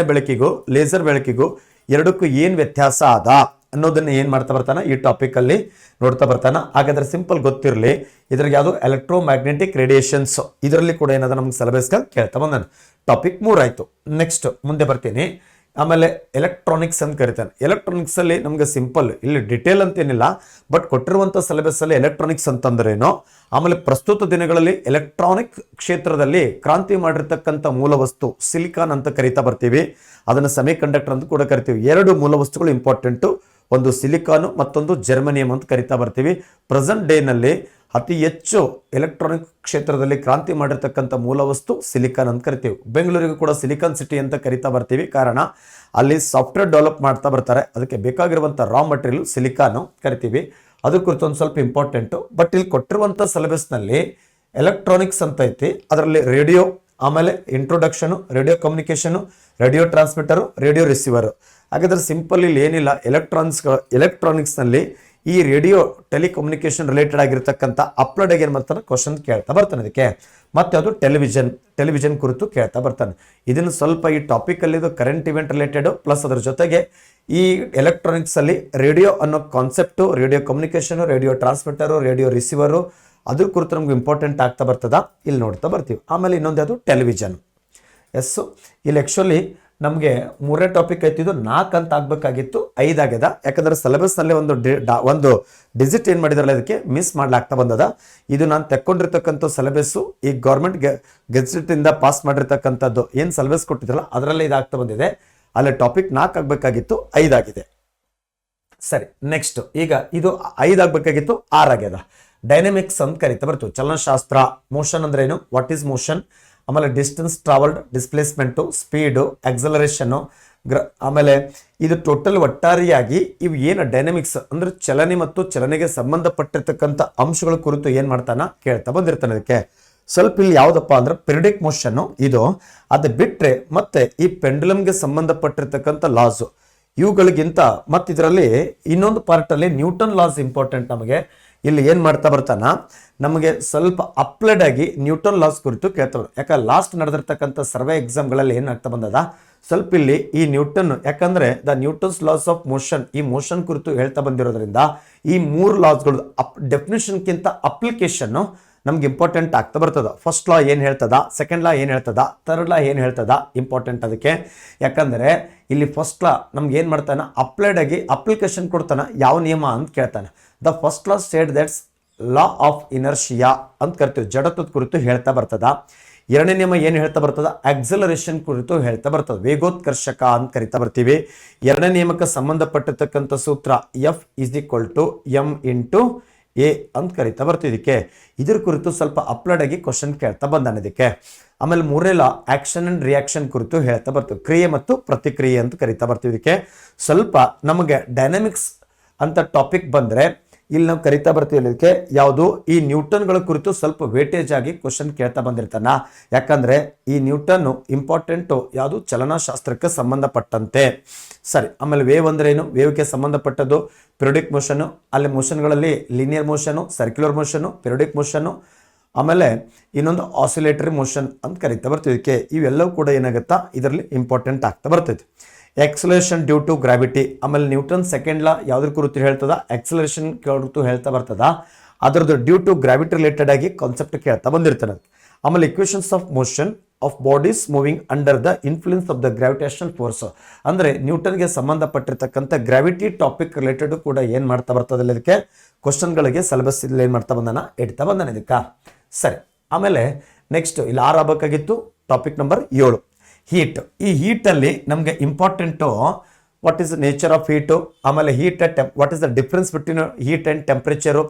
ಲೇಸರ್ ಬೆಳಕಿಗೂ ಎರಡಕ್ಕೂ ಏನು ವ್ಯತ್ಯಾಸ ಅದ ಅನ್ನೋದನ್ನ ಏನು ಮಾಡ್ತಾ ಬರ್ತಾನೆ ಈ ಟಾಪಿಕಲ್ಲಿ ನೋಡ್ತಾ ಬರ್ತಾನೆ. ಹಾಗಾದ್ರೆ ಸಿಂಪಲ್ ಗೊತ್ತಿರಲಿ, ಇದ್ರಿಗೆ ಯಾವುದು ಎಲೆಕ್ಟ್ರೋಮ್ಯಾಗ್ನೆಟಿಕ್ ರೇಡಿಯೇಷನ್ಸ್, ಇದರಲ್ಲಿ ಕೂಡ ಏನಾದ ನಮ್ಗೆ ಸಿಲೆಬಸ್ಗೆ ಕೇಳ್ತಾ ಬಂದಾನೆ. ಟಾಪಿಕ್ 3 ಆಯಿತು. ನೆಕ್ಸ್ಟ್ ಮುಂದೆ ಬರ್ತೀನಿ. ಆಮೇಲೆ ಎಲೆಕ್ಟ್ರಾನಿಕ್ಸ್ ಅಂತ ಕರಿತಾನೆ. ಎಲೆಕ್ಟ್ರಾನಿಕ್ಸಲ್ಲಿ ನಮಗೆ ಸಿಂಪಲ್, ಇಲ್ಲಿ ಡಿಟೇಲ್ ಅಂತೇನಿಲ್ಲ, ಬಟ್ ಕೊಟ್ಟಿರುವಂಥ ಸಿಲೆಬಸ್ಸಲ್ಲಿ ಎಲೆಕ್ಟ್ರಾನಿಕ್ಸ್ ಅಂತಂದ್ರೇನೋ, ಆಮೇಲೆ ಪ್ರಸ್ತುತ ದಿನಗಳಲ್ಲಿ ಎಲೆಕ್ಟ್ರಾನಿಕ್ ಕ್ಷೇತ್ರದಲ್ಲಿ ಕ್ರಾಂತಿ ಮಾಡಿರ್ತಕ್ಕಂಥ ಮೂಲ ವಸ್ತು ಸಿಲಿಕಾನ್ ಅಂತ ಕರಿತಾ ಬರ್ತೀವಿ. ಅದನ್ನು ಸೆಮಿ ಕಂಡಕ್ಟರ್ ಅಂತ ಕೂಡ ಕರಿತೀವಿ. 2 ಮೂಲ ವಸ್ತುಗಳು ಇಂಪಾರ್ಟೆಂಟು, ಒಂದು ಸಿಲಿಕಾನು ಮತ್ತೊಂದು ಜರ್ಮನಿಯಂ ಅಂತ ಕರಿತಾ ಬರ್ತೀವಿ. ಪ್ರೆಸೆಂಟ್ ಡೇನಲ್ಲಿ ಅತಿ ಹೆಚ್ಚು ಎಲೆಕ್ಟ್ರಾನಿಕ್ ಕ್ಷೇತ್ರದಲ್ಲಿ ಕ್ರಾಂತಿ ಮಾಡಿರ್ತಕ್ಕಂಥ ಮೂಲ ವಸ್ತು ಸಿಲಿಕಾನ್ ಅಂತ ಕರಿತೀವಿ. ಬೆಂಗಳೂರಿಗೂ ಕೂಡ ಸಿಲಿಕಾನ್ ಸಿಟಿ ಅಂತ ಕರಿತಾ ಬರ್ತೀವಿ. ಕಾರಣ ಅಲ್ಲಿ ಸಾಫ್ಟ್ವೇರ್ ಡೆವಲಪ್ ಮಾಡ್ತಾ ಬರ್ತಾರೆ, ಅದಕ್ಕೆ ಬೇಕಾಗಿರುವಂಥ ರಾ ಮಟೀರಿಯಲ್ ಸಿಲಿಕಾನು ಕರಿತೀವಿ. ಅದ್ರ ಕುರಿತು ಒಂದು ಸ್ವಲ್ಪ ಇಂಪಾರ್ಟೆಂಟು. ಬಟ್ ಇಲ್ಲಿ ಕೊಟ್ಟಿರುವಂಥ ಸಿಲೆಬಸ್ನಲ್ಲಿ ಎಲೆಕ್ಟ್ರಾನಿಕ್ಸ್ ಅಂತ ಐತಿ, ಅದರಲ್ಲಿ ರೇಡಿಯೋ, ಆಮೇಲೆ introduction, radio communication, radio transmitter, radio receiver. ಹಾಗಾದ್ರೆ ಸಿಂಪಲ್ ಇಲ್ಲಿ ಏನಿಲ್ಲ, ಎಲೆಕ್ಟ್ರಾನಿಕ್ಸ್ನಲ್ಲಿ ಈ ರೇಡಿಯೋ ಟೆಲಿಕಮ್ಯುನಿಕೇಶನ್ ರಿಲೇಟೆಡ್ ಆಗಿರ್ತಕ್ಕಂಥ ಅಪ್ಲೋಡ್ ಆಗಿ ಏನು ಮಾಡ್ತಾನೆ ಕ್ವಶನ್ ಕೇಳ್ತಾ ಬರ್ತಾನೆ ಅದಕ್ಕೆ. ಮತ್ತೆ ಅದು ಟೆಲಿವಿಷನ್ ಕುರಿತು ಕೇಳ್ತಾ ಬರ್ತಾನೆ. ಇದನ್ನು ಸ್ವಲ್ಪ ಈ ಟಾಪಿಕಲ್ಲಿ ಇದು ಕರೆಂಟ್ ಇವೆಂಟ್ ರಿಲೇಟೆಡ್, ಪ್ಲಸ್ ಅದ್ರ ಜೊತೆಗೆ ಈ ಎಲೆಕ್ಟ್ರಾನಿಕ್ಸ್ ಅಲ್ಲಿ ರೇಡಿಯೋ ಅನ್ನೋ concept, radio communication, radio transmitter, radio receiver, ಅದ್ರ ಕುರಿತು ನಮ್ಗೆ ಇಂಪಾರ್ಟೆಂಟ್ ಆಗ್ತಾ ಬರ್ತದ, ಇಲ್ಲಿ ನೋಡ್ತಾ ಬರ್ತೀವಿ. ಆಮೇಲೆ ಇನ್ನೊಂದು ಅದು ಟೆಲಿವಿಷನ್. ಎಸ್ಸು ಇಲ್ಲಿ ಆ್ಯಕ್ಚುಲಿ ನಮಗೆ 3 ಟಾಪಿಕ್ ಐತಿದ್ದು 4 ಅಂತ ಆಗಬೇಕಾಗಿತ್ತು, 5 ಆಗ್ಯದ. ಯಾಕಂದ್ರೆ ಸಿಲೆಬಸ್ನಲ್ಲಿ ಒಂದು ಡಿಜಿಟ್ ಏನು ಮಾಡಿದ್ರಲ್ಲ ಅದಕ್ಕೆ ಮಿಸ್ ಮಾಡ್ಲಾಗ್ತಾ ಬಂದದ. ಇದು ನಾನು ತೆಕ್ಕೊಂಡಿರ್ತಕ್ಕಂಥ ಸಿಲೆಬಸ್ಸು ಈ ಗೌರ್ಮೆಂಟ್ ಗೆಜೆಟಿಂದ ಪಾಸ್ ಮಾಡಿರ್ತಕ್ಕಂಥದ್ದು ಏನು ಸಿಲೆಬಸ್ ಕೊಟ್ಟಿದ್ರಲ್ಲ ಅದರಲ್ಲೇ ಇದಾಗ್ತಾ ಬಂದಿದೆ. ಅಲ್ಲಿ ಟಾಪಿಕ್ 4 ಆಗಬೇಕಾಗಿತ್ತು, 5 ಆಗಿದೆ. ಸರಿ, ನೆಕ್ಸ್ಟ್ ಈಗ ಇದು 5 ಆಗಬೇಕಾಗಿತ್ತು, 6 ಆಗ್ಯದ. ಡೈನಮಿಕ್ಸ್ ಅಂತ ಕರಿತಾ ಬರ್ತೀವಿ. ಚಲನಶಾಸ್ತ್ರ, ಮೋಷನ್ ಅಂದ್ರೆ ಏನು, ವಾಟ್ ಈಸ್ ಮೋಷನ್, ಆಮೇಲೆ ಡಿಸ್ಟೆನ್ಸ್ ಟ್ರಾವಲ್ಡ್, ಡಿಸ್ಪ್ಲೇಸ್ಮೆಂಟು, ಸ್ಪೀಡು, ಎಕ್ಸಲರೇಷನ್ನು, ಆಮೇಲೆ ಇದು ಟೋಟಲ್ ಒಟ್ಟಾರೆಯಾಗಿ ಇವು ಏನು ಡೈನಮಿಕ್ಸ್ ಅಂದ್ರೆ ಚಲನೆ ಮತ್ತು ಚಲನೆಗೆ ಸಂಬಂಧಪಟ್ಟಿರ್ತಕ್ಕಂಥ ಅಂಶಗಳ ಕುರಿತು ಏನು ಮಾಡ್ತಾನ ಕೇಳ್ತಾ ಬಂದಿರ್ತಾನೆ. ಅದಕ್ಕೆ ಸ್ವಲ್ಪ ಇಲ್ಲಿ ಯಾವುದಪ್ಪ ಅಂದ್ರೆ ಪಿರಿಯಡಿಕ್ ಮೋಷನ್ನು ಇದು, ಅದು ಬಿಟ್ಟರೆ ಮತ್ತೆ ಈ ಪೆಂಡುಲಮ್ಗೆ ಸಂಬಂಧಪಟ್ಟಿರ್ತಕ್ಕಂಥ ಲಾಸು ಇವುಗಳಿಗಿಂತ ಮತ್ತು ಇದರಲ್ಲಿ ಇನ್ನೊಂದು ಪಾರ್ಟಲ್ಲಿ ನ್ಯೂಟನ್ ಲಾಸ್ ಇಂಪಾರ್ಟೆಂಟ್ ನಮಗೆ. ಇಲ್ಲಿ ಏನು ಮಾಡ್ತಾ ಬರ್ತಾನ ನಮಗೆ ಸ್ವಲ್ಪ ಅಪ್ಲೈಡ್ ಆಗಿ ನ್ಯೂಟನ್ ಲಾಸ್ ಕುರಿತು ಕೇಳ್ತಾರೆ. ಯಾಕಂದ್ರೆ ಲಾಸ್ಟ್ ನಡೆದಿರ್ತಕ್ಕಂಥ ಸರ್ವೆ ಎಕ್ಸಾಮ್ಗಳಲ್ಲಿ ಏನಾಗ್ತಾ ಬಂದದ ಸ್ವಲ್ಪ ಇಲ್ಲಿ ಈ ನ್ಯೂಟನ್, ಯಾಕಂದ್ರೆ the Newton's loss of motion, ಈ ಮೋಷನ್ ಕುರಿತು ಹೇಳ್ತಾ ಬಂದಿರೋದ್ರಿಂದ ಈ 3 ಲಾಸ್ಗಳು ಡೆಫಿನೇಷನ್ಗಿಂತ ಅಪ್ಲಿಕೇಶನ್ನು ನಮ್ಗೆ ಇಂಪಾರ್ಟೆಂಟ್ ಆಗ್ತಾ ಬರ್ತದ. ಫಸ್ಟ್ ಲಾ ಏನು ಹೇಳ್ತದ, ಸೆಕೆಂಡ್ ಲಾ ಏನು ಹೇಳ್ತದ, ಥರ್ಡ್ ಲಾ ಏನು ಹೇಳ್ತದ ಇಂಪಾರ್ಟೆಂಟ್ ಅದಕ್ಕೆ. ಯಾಕಂದರೆ ಇಲ್ಲಿ ಫಸ್ಟ್ ಲಾ ನಮ್ಗೆ ಏನು ಮಾಡ್ತಾನೆ ಅಪ್ಲೈಡ್ ಆಗಿ ಅಪ್ಲಿಕೇಶನ್ ಕೊಡ್ತಾನೆ, ಯಾವ ನಿಯಮ ಅಂತ ಕೇಳ್ತಾನೆ. The first law state that's law of inertia ಅಂತ ಕರಿತೀವಿ, ಜಡತ್ವದ ಕುರಿತು ಹೇಳ್ತಾ ಬರ್ತದ. 2ನೇ ನಿಯಮ ಏನು ಹೇಳ್ತಾ ಬರ್ತದ, ಆಕ್ಸಲರೇಷನ್ ಕುರಿತು ಹೇಳ್ತಾ ಬರ್ತದೆ, ವೇಗೋತ್ಕರ್ಷಕ ಅಂತ ಕರಿತಾ ಬರ್ತೀವಿ. 2ನೇ ನಿಯಮಕ್ಕೆ ಸಂಬಂಧಪಟ್ಟಿರ್ತಕ್ಕಂಥ ಸೂತ್ರ F is equal to M into A ಅಂತ ಕರಿತಾ ಬರ್ತೀವಿ. ಇದಕ್ಕೆ ಇದ್ರ ಕುರಿತು ಸ್ವಲ್ಪ ಅಪ್ಲೋಡ್ ಆಗಿ ಕ್ವಶನ್ ಕೇಳ್ತಾ ಬಂದಾನೆ ಇದಕ್ಕೆ. ಆಮೇಲೆ 3ನೇ ಲಾ ಆಕ್ಷನ್ ಅಂಡ್ ರಿಯಾಕ್ಷನ್ ಕುರಿತು ಹೇಳ್ತಾ ಬರ್ತೀವಿ, ಕ್ರಿಯೆ ಮತ್ತು ಪ್ರತಿಕ್ರಿಯೆ ಅಂತ ಕರಿತಾ ಬರ್ತೀವಿ. ಇದಕ್ಕೆ ಸ್ವಲ್ಪ ನಮಗೆ ಡೈನಾಮಿಕ್ಸ್ ಅಂತ ಟಾಪಿಕ್ ಬಂದರೆ ಇಲ್ಲಿ ನಾವು ಕರಿತಾ ಬರ್ತೀವಿ. ಇದಕ್ಕೆ ಯಾವುದು ಈ ನ್ಯೂಟನ್ಗಳ ಕುರಿತು ಸ್ವಲ್ಪ ವೇಟೇಜ್ ಆಗಿ ಕ್ವಶನ್ ಕೇಳ್ತಾ ಬಂದಿರ್ತಾನ. ಯಾಕಂದ್ರೆ ಈ ನ್ಯೂಟನ್ ಇಂಪಾರ್ಟೆಂಟು ಯಾವುದು ಚಲನಶಾಸ್ತ್ರಕ್ಕೆ ಸಂಬಂಧಪಟ್ಟಂತೆ. ಸರಿ, ಆಮೇಲೆ ವೇವ್ ಅಂದ್ರೆ ಏನು, ವೇವ್ಗೆ ಸಂಬಂಧಪಟ್ಟದ್ದು ಪಿರಿಯಡಿಕ್ ಮೋಷನು, ಅಲ್ಲಿ ಮೋಷನ್ಗಳಲ್ಲಿ linear motion, circular motion, periodic motion, ಆಮೇಲೆ ಇನ್ನೊಂದು ಆಸಿಲೇಟರಿ ಮೋಷನ್ ಅಂತ ಕರಿತಾ ಬರ್ತೀವಿ. ಇದಕ್ಕೆ ಇವೆಲ್ಲವೂ ಕೂಡ ಏನಾಗುತ್ತಾ ಇದರಲ್ಲಿ ಇಂಪಾರ್ಟೆಂಟ್ ಆಗ್ತಾ ಬರ್ತೈತಿ. ಎಕ್ಸಲೇಷನ್ ಡ್ಯೂ ಟು ಗ್ರಾವಿಟಿ, ಆಮೇಲೆ ನ್ಯೂಟನ್ ಸೆಕೆಂಡ್ ಲಾ ಯಾವ್ದ್ರ ಕುರಿತು ಹೇಳ್ತದ, ಎಕ್ಸಲೇಷನ್ ಕುರಿತು ಹೇಳ್ತಾ ಬರ್ತದ, ಅದರದ್ದು ಡ್ಯೂ ಟು ಗ್ರಾವಿಟಿ ರಿಲೇಟೆಡ್ ಆಗಿ ಕಾನ್ಸೆಪ್ಟ್ ಕೇಳ್ತಾ ಬಂದಿರ್ತಾನೆ. ಆಮೇಲೆ equations of motion of bodies moving under the influence of the gravitational force, ಅಂದರೆ ನ್ಯೂಟನ್ಗೆ ಸಂಬಂಧಪಟ್ಟಿರ್ತಕ್ಕಂಥ ಗ್ರಾವಿಟಿ ಟಾಪಿಕ್ ರಿಲೇಟೆಡ್ ಕೂಡ ಏನು ಮಾಡ್ತಾ ಬರ್ತದೆ ಇದಕ್ಕೆ ಕ್ವಶನ್ಗಳಿಗೆ ಸಿಲೆಬಸ್ ಇಲ್ಲಿ ಏನು ಮಾಡ್ತಾ ಬಂದಾನ ಇಡ್ತಾ ಬಂದಾನೆ ಇದಕ್ಕೆ. ಸರಿ, ಆಮೇಲೆ ನೆಕ್ಸ್ಟ್ ಇಲ್ಲಿ 6 ಆಗಬೇಕಾಗಿತ್ತು, ಟಾಪಿಕ್ ನಂಬರ್ 7 ಹೀಟ್. ಈ ಹೀಟಲ್ಲಿ ನಮಗೆ important what is the nature of heat, ಆಮೇಲೆ heat what is the difference between heat and temperature,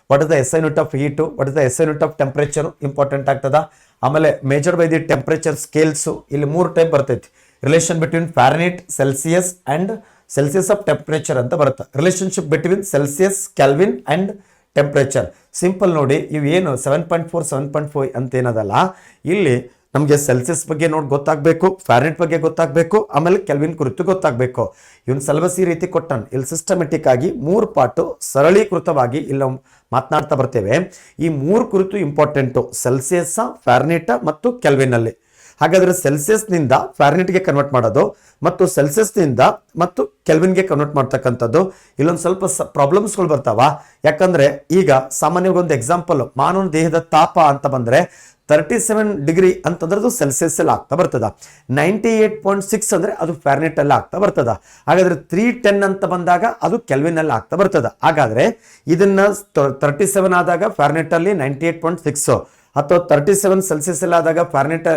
what is the S I unit of heat, what is the S I unit of temperature important ಆಗ್ತದ. ಆಮೇಲೆ measure by the temperature scales, ಇಲ್ಲಿ 3 type ಬರ್ತೈತಿ. Relation between Fahrenheit, Celsius and Celsius of temperature ಅಂತ ಬರುತ್ತೆ. Relationship between Celsius, Kelvin and temperature. Simple ನೋಡಿ, ಇವು ಏನು 7.4 7.5 ಅಂತ ಏನದಲ್ಲ, ಇಲ್ಲಿ ನಮಗೆ ಸೆಲ್ಸಿಯಸ್ ಬಗ್ಗೆ ನೋಡಿ ಗೊತ್ತಾಗಬೇಕು, ಫ್ಯಾರನೈಟ್ ಬಗ್ಗೆ ಗೊತ್ತಾಗಬೇಕು, ಆಮೇಲೆ ಕೆಲ್ವಿನ್ ಕುರಿತು ಗೊತ್ತಾಗಬೇಕು. ಇವನ್ ಸಿಲೆಬಸ್ ಈ ರೀತಿ ಕೊಟ್ಟಾನ. ಇಲ್ಲಿ ಸಿಸ್ಟಮೆಟಿಕ್ ಆಗಿ 3 ಪಾರ್ಟು ಸರಳೀಕೃತವಾಗಿ ಇಲ್ಲಿ ನಾವು ಮಾತನಾಡ್ತಾ ಬರ್ತೇವೆ. ಈ 3 ಕುರಿತು ಇಂಪಾರ್ಟೆಂಟು, ಸೆಲ್ಸಿಯಸ್, ಫ್ಯಾರನೈಟ್ ಮತ್ತು ಕೆಲ್ವಿನಲ್ಲಿ. ಹಾಗಾದ್ರೆ ಸೆಲ್ಸಿಯಸ್ನಿಂದ ಫ್ಯಾರನೈಟ್ಗೆ ಕನ್ವರ್ಟ್ ಮಾಡೋದು ಮತ್ತು ಸೆಲ್ಸಿಯಸ್ನಿಂದ ಮತ್ತು ಕೆಲ್ವಿನ್ಗೆ ಕನ್ವರ್ಟ್ ಮಾಡ್ತಕ್ಕಂಥದ್ದು, ಇಲ್ಲೊಂದು ಸ್ವಲ್ಪ ಪ್ರಾಬ್ಲಮ್ಸ್ಗಳು ಬರ್ತಾವ. ಯಾಕಂದ್ರೆ ಈಗ ಸಾಮಾನ್ಯವಾಗಿ ಒಂದು ಎಕ್ಸಾಂಪಲ್, ಮಾನವನ ದೇಹದ ತಾಪ ಅಂತ ಬಂದ್ರೆ 37 ಡಿಗ್ರಿ ಅಂತಂದ್ರೆ ಸೆಲ್ಸಿಯಸ್ ಅಲ್ಲಿ ಆಗ್ತಾ ಬರ್ತದ. 98.6 ಅಂದ್ರೆ ಅದು ಫ್ಯಾರನೈಟ್ ಅಲ್ಲಿ ಆಗ್ತಾ ಬರ್ತದ. ಹಾಗಾದ್ರೆ 310 ಅಂತ ಬಂದಾಗ ಅದು ಕೆಲ್ವಿನ್ ಅಲ್ಲಿ ಆಗ್ತಾ ಬರ್ತದ. ಹಾಗಾದ್ರೆ ಇದನ್ನ 37 ಆದಾಗ ಫ್ಯಾರನೈಟ್ ಅಲ್ಲಿ 98.6 ಅಥವಾ 37 ಸೆಲ್ಸಿಯಸ್ ಅಲ್ಲಿ ಆದಾಗ ಫ್ಯಾರನೈಟ್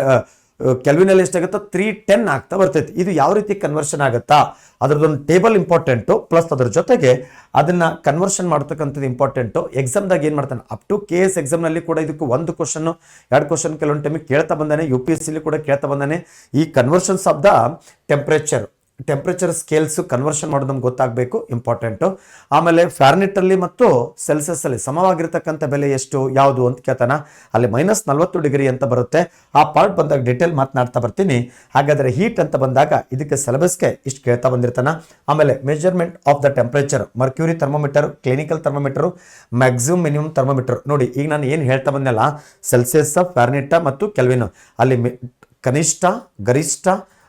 ಕೆಲ್ವಿನಲ್ಲಿ ಎಷ್ಟಾಗುತ್ತಾ 310 ಆಗ್ತಾ ಬರ್ತೈತಿ. ಇದು ಯಾವ ರೀತಿ ಕನ್ವರ್ಷನ್ ಆಗುತ್ತಾ ಅದ್ರದ್ದೊಂದು ಟೇಬಲ್ ಇಂಪಾರ್ಟೆಂಟು, ಪ್ಲಸ್ ಅದ್ರ ಜೊತೆಗೆ ಅದನ್ನ ಕನ್ವರ್ಷನ್ ಮಾಡ್ತಕ್ಕಂಥದ್ದು ಇಂಪಾರ್ಟೆಂಟು. ಎಕ್ಸಾಮ್ದಾಗ ಏನು ಮಾಡ್ತಾನೆ, ಅಪ್ ಟು KS ಎಕ್ಸಾಮ್ನಲ್ಲಿ ಕೂಡ ಇದಕ್ಕೂ 1 ಕ್ವಶನ್ 2 ಕ್ವಶನ್ ಕೆಲವೊಂದು ಟೈಮಿಗೆ ಕೇಳ್ತಾ ಬಂದಾನೆ. UPSC ಕೂಡ ಕೇಳ್ತಾ ಬಂದಾನೆ. ಈ conversions of the temperature temperature scales conversion ಮಾಡೋದು ನಮ್ಗೆ ಗೊತ್ತಾಗಬೇಕು, ಇಂಪಾರ್ಟೆಂಟು. ಆಮೇಲೆ ಫ್ಯಾರನೈಟಲ್ಲಿ ಮತ್ತು ಸೆಲ್ಸಿಯಸ್ಸಲ್ಲಿ ಸಮವಾಗಿರ್ತಕ್ಕಂಥ ಬೆಲೆ ಎಷ್ಟು ಯಾವುದು ಅಂತ ಕೇಳ್ತಾನ. ಅಲ್ಲಿ -40 ಅಂತ ಬರುತ್ತೆ. ಆ ಪಾರ್ಟ್ ಬಂದಾಗ ಡಿಟೇಲ್ ಮಾತನಾಡ್ತಾ ಬರ್ತೀನಿ. ಹಾಗಾದರೆ ಹೀಟ್ ಅಂತ ಬಂದಾಗ ಇದಕ್ಕೆ ಸಿಲೆಬಸ್ಗೆ ಇಷ್ಟು ಕೇಳ್ತಾ ಬಂದಿರ್ತಾನ. ಆಮೇಲೆ measurement of the temperature, mercury thermometer, clinical thermometer, maximum minimum thermometer. ನೋಡಿ ಈಗ ನಾನು ಏನು ಹೇಳ್ತಾ ಬಂದೆಲ್ಲ, ಸೆಲ್ಸಿಯಸ್, ಫ್ಯಾರನೈಟ್ ಮತ್ತು ಕೆಲ್ವಿನ್, ಅಲ್ಲಿ ಕನಿಷ್ಠ, ಗರಿಷ್ಠ,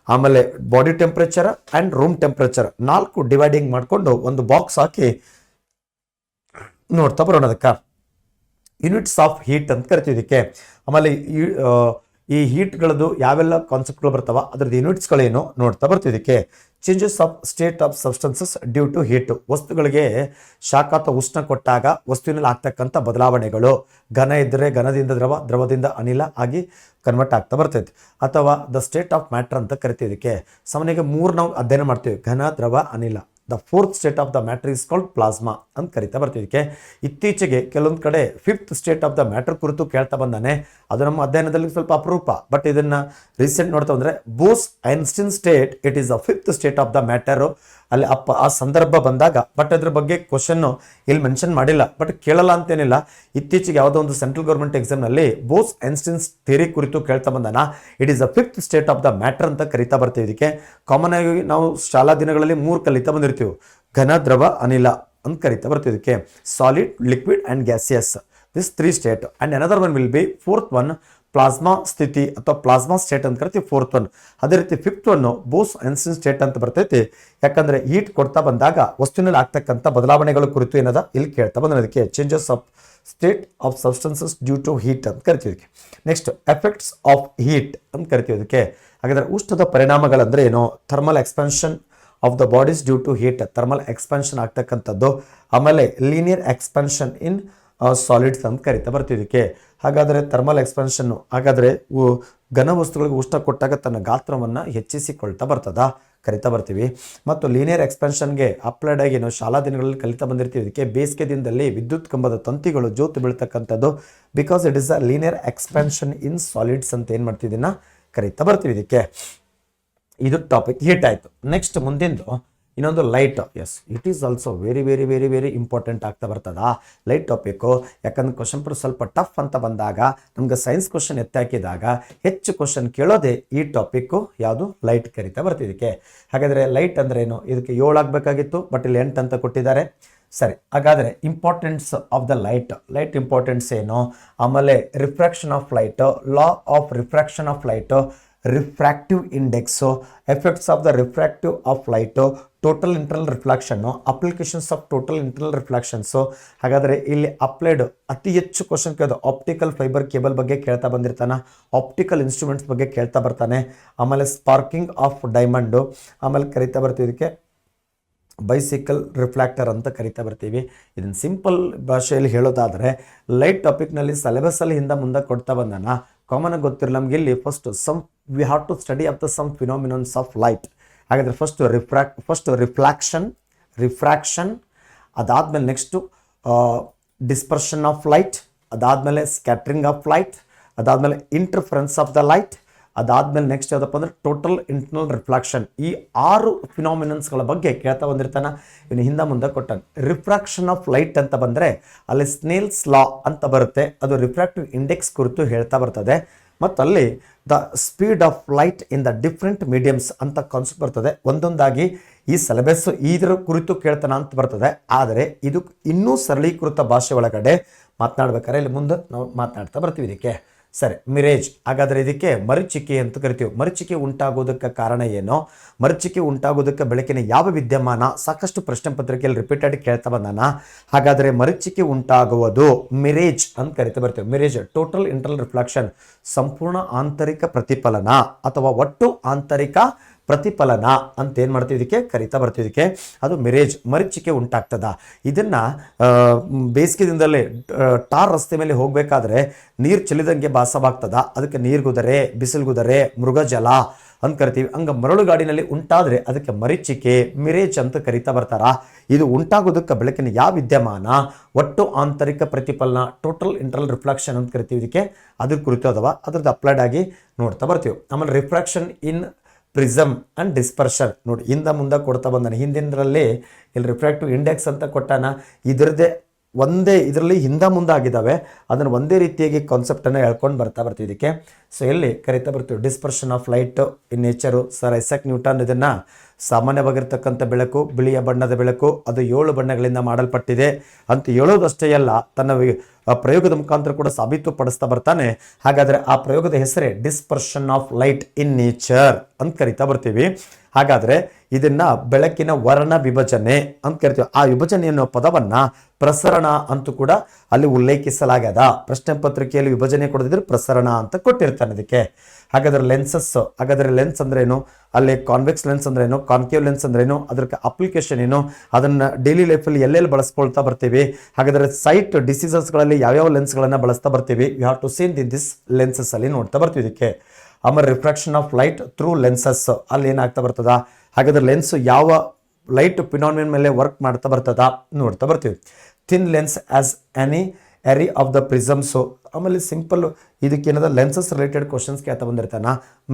ಆಮೇಲೆ body temperature and room temperature 4 dividing ಮಾಡಿಕೊಂಡು ಒಂದು ಬಾಕ್ಸ್ ಹಾಕಿ ನೋಡ್ತಾ ಬರೋಣ. ಅದಕ್ಕೆ ಯೂನಿಟ್ಸ್ ಆಫ್ ಹೀಟ್ ಅಂತ ಕರಿತೀವಿ ಇದಕ್ಕೆ. ಆಮೇಲೆ ಈ ಹೀಟ್ಗಳದ್ದು ಯಾವೆಲ್ಲ ಕಾನ್ಸೆಪ್ಟ್ಗಳು ಬರ್ತಾವ ಅದ್ರದ್ದು ಯೂನಿಟ್ಸ್ಗಳೇನು ನೋಡ್ತಾ ಬರ್ತೀವಿ ಇದಕ್ಕೆ. Changes of state of substances due to heat, ವಸ್ತುಗಳಿಗೆ ಶಾಖ ಅಥವಾ ಉಷ್ಣ ಕೊಟ್ಟಾಗ ವಸ್ತುವಿನಲ್ಲಿ ಆಗ್ತಕ್ಕಂಥ ಬದಲಾವಣೆಗಳು. ಘನ ಇದ್ದರೆ ಘನದಿಂದ ದ್ರವ, ದ್ರವದಿಂದ ಅನಿಲ ಆಗಿ ಕನ್ವರ್ಟ್ ಆಗ್ತಾ ಬರ್ತೈತೆ. ಅಥವಾ ದ ಸ್ಟೇಟ್ ಆಫ್ ಮ್ಯಾಟರ್ ಅಂತ ಕರಿತೀವಿ ಇದಕ್ಕೆ. ಸಾಮಾನ್ಯವಾಗಿ 3 ನಾವು ಅಧ್ಯಯನ ಮಾಡ್ತೀವಿ, ಘನ, ದ್ರವ, ಅನಿಲ. The 4th state of the matter is called plasma ಅಂತ ಕರಿತಾ ಬರ್ತೀವಿ ಇದಕ್ಕೆ. ಇತ್ತೀಚೆಗೆ ಕೆಲವೊಂದು ಕಡೆ 5th state of the matter ಕುರಿತು ಕೇಳ್ತಾ ಬಂದಾನೆ. ಅದು ನಮ್ಮ ಅಧ್ಯಯನದಲ್ಲಿ ಸ್ವಲ್ಪ ಅಪರೂಪ, ಬಟ್ ಇದನ್ನ ರೀಸೆಂಟ್ ನೋಡ್ತಾ ಬಂದ್ರೆ Bose Einstein state it is the 5th state of the matter. ಅಲ್ಲಿ ಆ ಸಂದರ್ಭ ಬಂದಾಗ, ಬಟ್ ಅದ್ರ ಬಗ್ಗೆ ಕ್ವಶನ್ ಇಲ್ಲಿ ಮೆನ್ಷನ್ ಮಾಡಿಲ್ಲ, ಬಟ್ ಕೇಳಲ್ಲ ಅಂತೇನಿಲ್ಲ. ಇತ್ತೀಚೆಗೆ ಯಾವುದೋ ಒಂದು ಸೆಂಟ್ರಲ್ ಗೌರ್ಮೆಂಟ್ ಎಕ್ಸಾಮ್ನಲ್ಲಿ ಬೋಸ್ ಐನ್ಸ್ಟೀನ್ಸ್ ಥಿಯರಿ ಕುರಿತು ಕೇಳ್ತಾ ಬಂದಾನ. It is the 5th state of the matter ಅಂತ ಕರಿತಾ ಬರ್ತೀವಿ ಇದಕ್ಕೆ. ಕಾಮನ್ ಆಗಿ ನಾವು ಶಾಲಾ ದಿನಗಳಲ್ಲಿ 3 ಕಲಿತಾ ಬಂದಿರ್ತೀವಿ, ಘನ, ದ್ರವ, ಅನಿಲ ಅಂತ ಕರಿತಾ ಬರ್ತೀವಿ ಇದಕ್ಕೆ. Solid, liquid and gaseous, this 3 state. And another one will be 4th one plasma ಸ್ಥಿತಿ ಅಥವಾ ಪ್ಲಾಸ್ಮಾ ಸ್ಟೇಟ್ ಅಂತ ಕರಿತೀವಿ, 4th ಒನ್. ಅದೇ ರೀತಿ 5th one Bose Einstein state ಅಂತ ಬರ್ತೈತಿ. ಯಾಕಂದ್ರೆ ಹೀಟ್ ಕೊಡ್ತಾ ಬಂದಾಗ ವಸ್ತುವಿನಲ್ಲಿ ಆಗ್ತಕ್ಕಂಥ ಬದಲಾವಣೆಗಳ ಕುರಿತು ಏನದ ಇಲ್ಲಿ ಕೇಳ್ತಾ ಬಂದದಕ್ಕೆ. Changes of state of substances due to heat ಅಂತ ಕರಿತೀವಿ ಇದಕ್ಕೆ. ನೆಕ್ಸ್ಟ್ ಎಫೆಕ್ಟ್ಸ್ ಆಫ್ ಹೀಟ್ ಅಂತ ಕರಿತೀವಿ ಇದಕ್ಕೆ. ಹಾಗಾದ್ರೆ ಉಷ್ಣದ ಪರಿಣಾಮಗಳಂದ್ರೆ ಏನು? Thermal expansion of the bodies due to heat, thermal expansion ಆಗ್ತಕ್ಕಂಥದ್ದು. ಆಮೇಲೆ ಲೀನಿಯರ್ ಎಕ್ಸ್ಪಾನ್ಷನ್ ಇನ್ ಸಾಲಿಡ್ಸ್ ಅಂತ ಕರಿತಾ ಬರ್ತಿದ್ದಕ್ಕೆ. ಹಾಗಾದರೆ ಥರ್ಮಲ್ ಎಕ್ಸ್ಪಾನ್ಷನ್ನು, ಹಾಗಾದರೆ ಘನ ವಸ್ತುಗಳಿಗೆ ಉಷ್ಣ ಕೊಟ್ಟಾಗ ತನ್ನ ಗಾತ್ರವನ್ನು ಹೆಚ್ಚಿಸಿಕೊಳ್ತಾ ಬರ್ತದ ಕರಿತಾ ಬರ್ತೀವಿ. ಮತ್ತು ಲೀನಿಯರ್ ಎಕ್ಸ್ಪಾನ್ಷನ್ಗೆ ಅಪ್ಲೈಡ್ ಆಗಿ ನಾವು ಶಾಲಾ ದಿನಗಳಲ್ಲಿ ಕಲಿತಾ ಬಂದಿರ್ತೀವಿ. ಇದಕ್ಕೆ ಬೇಸಿಗೆ ದಿನದಲ್ಲಿ ವಿದ್ಯುತ್ ಕಂಬದ ತಂತಿಗಳು ಜೋತು ಬೀಳ್ತಕ್ಕಂಥದ್ದು, because it is a linear expansion in solids ಅಂತ ಏನು ಮಾಡ್ತಿದ್ದೀನ ಕರಿತಾ ಬರ್ತೀವಿ ಇದಕ್ಕೆ. ಇದು ಟಾಪಿಕ್ ಹೀಟ್ ಆಯಿತು. ನೆಕ್ಸ್ಟ್ ಮುಂದಿಂದು ಇನ್ನೊಂದು light. Yes, it is also very very very very important ಆಗ್ತಾ ಬರ್ತದ ಲೈಟ್ ಟಾಪಿಕ್ಕು. ಯಾಕಂದ್ರೆ ಕ್ವಶನ್ ಪೇಪರ್ ಸ್ವಲ್ಪ ಟಫ್ ಅಂತ ಬಂದಾಗ, ನಮ್ಗೆ ಸೈನ್ಸ್ ಕ್ವಶನ್ ಎತ್ತಾಕಿದಾಗ ಹೆಚ್ಚು ಕ್ವಶನ್ ಕೇಳೋದೆ ಈ ಟಾಪಿಕ್ಕು ಯಾವುದು, ಲೈಟ್ ಕರಿತಾ ಬರ್ತಿದ್ದಕ್ಕೆ. ಹಾಗಾದರೆ ಲೈಟ್ ಅಂದ್ರೆ ಏನು? ಇದಕ್ಕೆ 7 ಆಗಬೇಕಾಗಿತ್ತು, ಬಟ್ ಇಲ್ಲಿ 8 ಅಂತ ಕೊಟ್ಟಿದ್ದಾರೆ. ಸರಿ, ಹಾಗಾದರೆ importance of the light importance ಏನು? ಆಮೇಲೆ refraction of light, law of refraction of light, refractive index, effects of the refractive of light, total internal reflection, applications of total internal reflections. ಹಾಗಾದರೆ ಇಲ್ಲಿ ಅಪ್ಲೈಡ್ ಅತಿ ಹೆಚ್ಚು ಕ್ವಶನ್ ಕೇಳೋದು optical fibre cable ಬಗ್ಗೆ ಕೇಳ್ತಾ ಬಂದಿರ್ತಾನೆ, optical instruments ಬಗ್ಗೆ ಕೇಳ್ತಾ ಬರ್ತಾನೆ. ಆಮೇಲೆ ಸ್ಪಾರ್ಕಿಂಗ್ ಆಫ್ ಡೈಮಂಡು, ಆಮೇಲೆ ಕರಿತಾ ಬರ್ತೀವಿ ಇದಕ್ಕೆ ಬೈಸಿಕಲ್ ರಿಫ್ಲೆಕ್ಟರ್ ಅಂತ ಕರಿತಾ ಬರ್ತೀವಿ. ಇದನ್ನು ಸಿಂಪಲ್ ಭಾಷೆಯಲ್ಲಿ ಹೇಳೋದಾದರೆ, ಲೈಟ್ ಟಾಪಿಕ್ನಲ್ಲಿ ಸಿಲೆಬಸ್ಸಲ್ಲಿ ಹಿಂದೆ ಮುಂದೆ ಕೊಡ್ತಾ ಬಂದಾನ. ಕಾಮನ್ ಆಗಿ ಗೊತ್ತಿರಲ್ಲ ನಮ್ಗೆ. ಇಲ್ಲಿ first we have to study of the some phenomenons of light. ಹಾಗಾದರೆ ಫಸ್ಟ್ ರಿಫ್ರಾಕ್ಷನ್, ಅದಾದಮೇಲೆ ನೆಕ್ಸ್ಟು ಡಿಸ್ಪರ್ಷನ್ ಆಫ್ ಲೈಟ್, ಅದಾದಮೇಲೆ ಸ್ಕ್ಯಾಟ್ರಿಂಗ್ ಆಫ್ ಲೈಟ್, ಅದಾದಮೇಲೆ ಇಂಟರ್ಫರೆನ್ಸ್ ಆಫ್ ದ ಲೈಟ್, ಅದಾದಮೇಲೆ ನೆಕ್ಸ್ಟ್ ಯಾವುದಪ್ಪ ಅಂದರೆ ಟೋಟಲ್ ಇಂಟರ್ನಲ್ ರಿಫ್ಲೆಕ್ಷನ್. ಈ 6 ಫಿನಾಮಿನನ್ಸ್ಗಳ ಬಗ್ಗೆ ಕೇಳ್ತಾ ಬಂದಿರ್ತಾನೆ. ಇನ್ನು ಹಿಂದೆ ಮುಂದೆ ಕೊಟ್ಟಾನೆ. ರಿಫ್ರಾಕ್ಷನ್ ಆಫ್ ಲೈಟ್ ಅಂತ ಬಂದರೆ ಅಲ್ಲಿ ಸ್ನೇಲ್ಸ್ ಲಾ ಅಂತ ಬರುತ್ತೆ, ಅದು ರಿಫ್ರಾಕ್ಟಿವ್ ಇಂಡೆಕ್ಸ್ ಕುರಿತು ಹೇಳ್ತಾ ಬರ್ತದೆ. ಮತ್ತು ಅಲ್ಲಿ the speed of light in the different mediums ಅಂತ ಕಾನ್ಸೆಪ್ಟ್ ಬರ್ತದೆ. ಒಂದೊಂದಾಗಿ ಈ ಸಿಲೆಬಸ್ ಇದರ ಕುರಿತು ಕೇಳ್ತಾನ ಅಂತ ಬರ್ತದೆ. ಆದರೆ ಇದು ಇನ್ನೂ ಸರಳೀಕೃತ ಭಾಷೆ ಒಳಗಡೆ ಮಾತನಾಡ್ಬೇಕಾದ್ರೆ ಇಲ್ಲಿ ಮುಂದೆ ನಾವು ಮಾತನಾಡ್ತಾ ಬರ್ತೀವಿ ಇದಕ್ಕೆ. ಸರಿ, ಮಿರೇಜ್. ಹಾಗಾದರೆ ಇದಕ್ಕೆ ಮರೀಚಿಕೆ ಅಂತ ಕರಿತೀವಿ. ಮರೀಚಿಕೆ ಉಂಟಾಗೋದಕ್ಕೆ ಕಾರಣ ಏನು? ಮರೀಚಿಕೆ ಉಂಟಾಗೋದಕ್ಕೆ ಬೆಳಕಿನ ಯಾವ ವಿದ್ಯಮಾನ? ಸಾಕಷ್ಟು ಪ್ರಶ್ನೆ ಪತ್ರಿಕೆಯಲ್ಲಿ ರಿಪೀಟೆಡ್ ಕೇಳ್ತಾ ಬಂದಾನ. ಹಾಗಾದರೆ ಮರೀಚಿಕೆ ಉಂಟಾಗುವುದು ಮಿರೇಜ್ ಅಂತ ಕರಿತಾ ಬರ್ತೀವಿ. ಮಿರೇಜ್ ಟೋಟಲ್ ಇಂಟರ್ನಲ್ ರಿಫ್ಲೆಕ್ಷನ್, ಸಂಪೂರ್ಣ ಆಂತರಿಕ ಪ್ರತಿಫಲನ ಅಥವಾ ಒಟ್ಟು ಆಂತರಿಕ ಪ್ರತಿಫಲನ ಅಂತ ಏನು ಮಾಡ್ತೀವಿ ಇದಕ್ಕೆ ಕರಿತಾ ಬರ್ತೀವಿ ಇದಕ್ಕೆ. ಅದು ಮಿರೇಜ್, ಮರೀಚಿಕೆ ಉಂಟಾಗ್ತದ. ಇದನ್ನು ಬೇಸಿಗೆ ದಿನದಲ್ಲಿ ಟಾರ್ ರಸ್ತೆ ಮೇಲೆ ಹೋಗಬೇಕಾದ್ರೆ ನೀರು ಚೆಲ್ಲಿದಂಗೆ ಭಾಸವಾಗ್ತದ. ಅದಕ್ಕೆ ನೀರ್ಗುದರೆ, ಬಿಸಿಲುಗುದರೆ, ಮೃಗಜಲ ಅಂತ ಕರಿತೀವಿ. ಹಂಗೆ ಮರಳುಗಾಡಿನಲ್ಲಿ ಉಂಟಾದರೆ ಅದಕ್ಕೆ ಮರೀಚಿಕೆ, ಮಿರೇಜ್ ಅಂತ ಕರಿತಾ ಬರ್ತಾರ. ಇದು ಉಂಟಾಗೋದಕ್ಕೆ ಬೆಳಕಿನ ಯಾವ ವಿದ್ಯಮಾನ? ಒಟ್ಟು ಆಂತರಿಕ ಪ್ರತಿಫಲನ, ಟೋಟಲ್ ಇಂಟರ್ನಲ್ ರಿಫ್ಲೆಕ್ಷನ್ ಅಂತ ಕರಿತೀವಿ ಇದಕ್ಕೆ. ಅದ್ರ ಕುರಿತು ಅಥವಾ ಅದ್ರದ್ದು ಅಪ್ಲೈಡ್ ಆಗಿ ನೋಡ್ತಾ ಬರ್ತೀವಿ. ಆಮೇಲೆ refraction in prism and dispersion. ನೋಡಿ ಹಿಂದ ಮುಂದೆ ಕೊಡ್ತಾ ಬಂದಾನೆ. ಹಿಂದಿನರಲ್ಲಿ ಇಲ್ಲಿ ರಿಫ್ರಾಕ್ಟಿವ್ ಇಂಡೆಕ್ಸ್ ಅಂತ ಕೊಟ್ಟಾನ. ಇದರದೇ ಒಂದೇ ಇದರಲ್ಲಿ ಹಿಂದ ಮುಂದೆ ಆಗಿದ್ದಾವೆ, ಅದನ್ನು ಒಂದೇ ರೀತಿಯಾಗಿ ಕಾನ್ಸೆಪ್ಟನ್ನು ಹೇಳ್ಕೊಂಡು ಬರ್ತೀವಿ ಇದಕ್ಕೆ. ಸೊ ಎಲ್ಲಿ ಕರಿತಾ ಬರ್ತೀವಿ dispersion of light in nature. Sir Isaac Newton ಇದನ್ನು ಸಾಮಾನ್ಯವಾಗಿರ್ತಕ್ಕಂಥ ಬೆಳಕು, ಬಿಳಿಯ ಬಣ್ಣದ ಬೆಳಕು, ಅದು 7 ಬಣ್ಣಗಳಿಂದ ಮಾಡಲ್ಪಟ್ಟಿದೆ ಅಂತ ಹೇಳೋದಷ್ಟೇ ಅಲ್ಲ, ತನ್ನ ಪ್ರಯೋಗದ ಮುಖಾಂತರ ಕೂಡ ಸಾಬೀತುಪಡಿಸ್ತಾ ಬರ್ತಾನೆ. ಹಾಗಾದರೆ ಆ ಪ್ರಯೋಗದ ಹೆಸರೇ dispersion of light in nature ಅಂತ ಕರಿತಾ ಬರ್ತೀವಿ. ಹಾಗಾದರೆ ಇದನ್ನ ಬೆಳಕಿನ ವರ್ಣ ವಿಭಜನೆ ಅಂತ ಕರಿತೀವಿ. ಆ ವಿಭಜನೆ ಅನ್ನೋ ಪದವನ್ನ ಪ್ರಸರಣ ಅಂತೂ ಕೂಡ ಅಲ್ಲಿ ಉಲ್ಲೇಖಿಸಲಾಗ್ಯದ. ಪ್ರಶ್ನೆ ಪತ್ರಿಕೆಯಲ್ಲಿ ವಿಭಜನೆ ಕೊಡದಿದ್ರೆ ಪ್ರಸರಣ ಅಂತ ಕೊಟ್ಟಿರ್ತಾನೆ ಇದಕ್ಕೆ. ಹಾಗಾದ್ರೆ ಲೆನ್ಸಸ್, ಹಾಗಾದ್ರೆ ಲೆನ್ಸ್ ಅಂದ್ರೇನು, ಅಲ್ಲಿ ಕಾನ್ವೆಕ್ಸ್ ಲೆನ್ಸ್ ಅಂದ್ರೇನು, ಕಾನ್ಕೇವ್ ಲೆನ್ಸ್ ಅಂದ್ರೇನು, ಅದರ ಅಪ್ಲಿಕೇಶನ್ ಏನು, ಅದನ್ನ ಡೈಲಿ ಲೈಫಲ್ಲಿ ಎಲ್ಲೆಲ್ಲಿ ಬಳಸ್ಕೊಳ್ತಾ ಬರ್ತೀವಿ. ಹಾಗಾದ್ರೆ ಸೈಟ್ ಡಿಸೀಸಸ್ಗಳಲ್ಲಿ ಯಾವ್ಯಾವ ಲೆನ್ಸ್ಗಳನ್ನು ಬಳಸ್ತಾ ಬರ್ತೀವಿ, you have to seen in this lenses ಅಲ್ಲಿ ನೋಡ್ತಾ ಬರ್ತೀವಿ ಇದಕ್ಕೆ. ಆಮೇಲೆ refraction of light through lenses, ಅಲ್ಲಿ ಏನಾಗ್ತಾ ಬರ್ತದ, ಹಾಗಾದ್ರೆ ಲೆನ್ಸ್ ಯಾವ ಲೈಟ್ ಫಿನಾಮಿನನ್ ಮೇಲೆ ವರ್ಕ್ ಮಾಡ್ತಾ ಬರ್ತದ ನೋಡ್ತಾ ಬರ್ತೀವಿ. Thin lens as any area of the prisms. ಆಮೇಲೆ ಸಿಂಪಲ್ ಇದಕ್ಕೇನದ ಲೆನ್ಸಸ್ ರಿಲೇಟೆಡ್ ಕ್ವಶನ್ಸ್ ಕೇಳ್ತಾ ಬಂದಿರ್ತಾನ.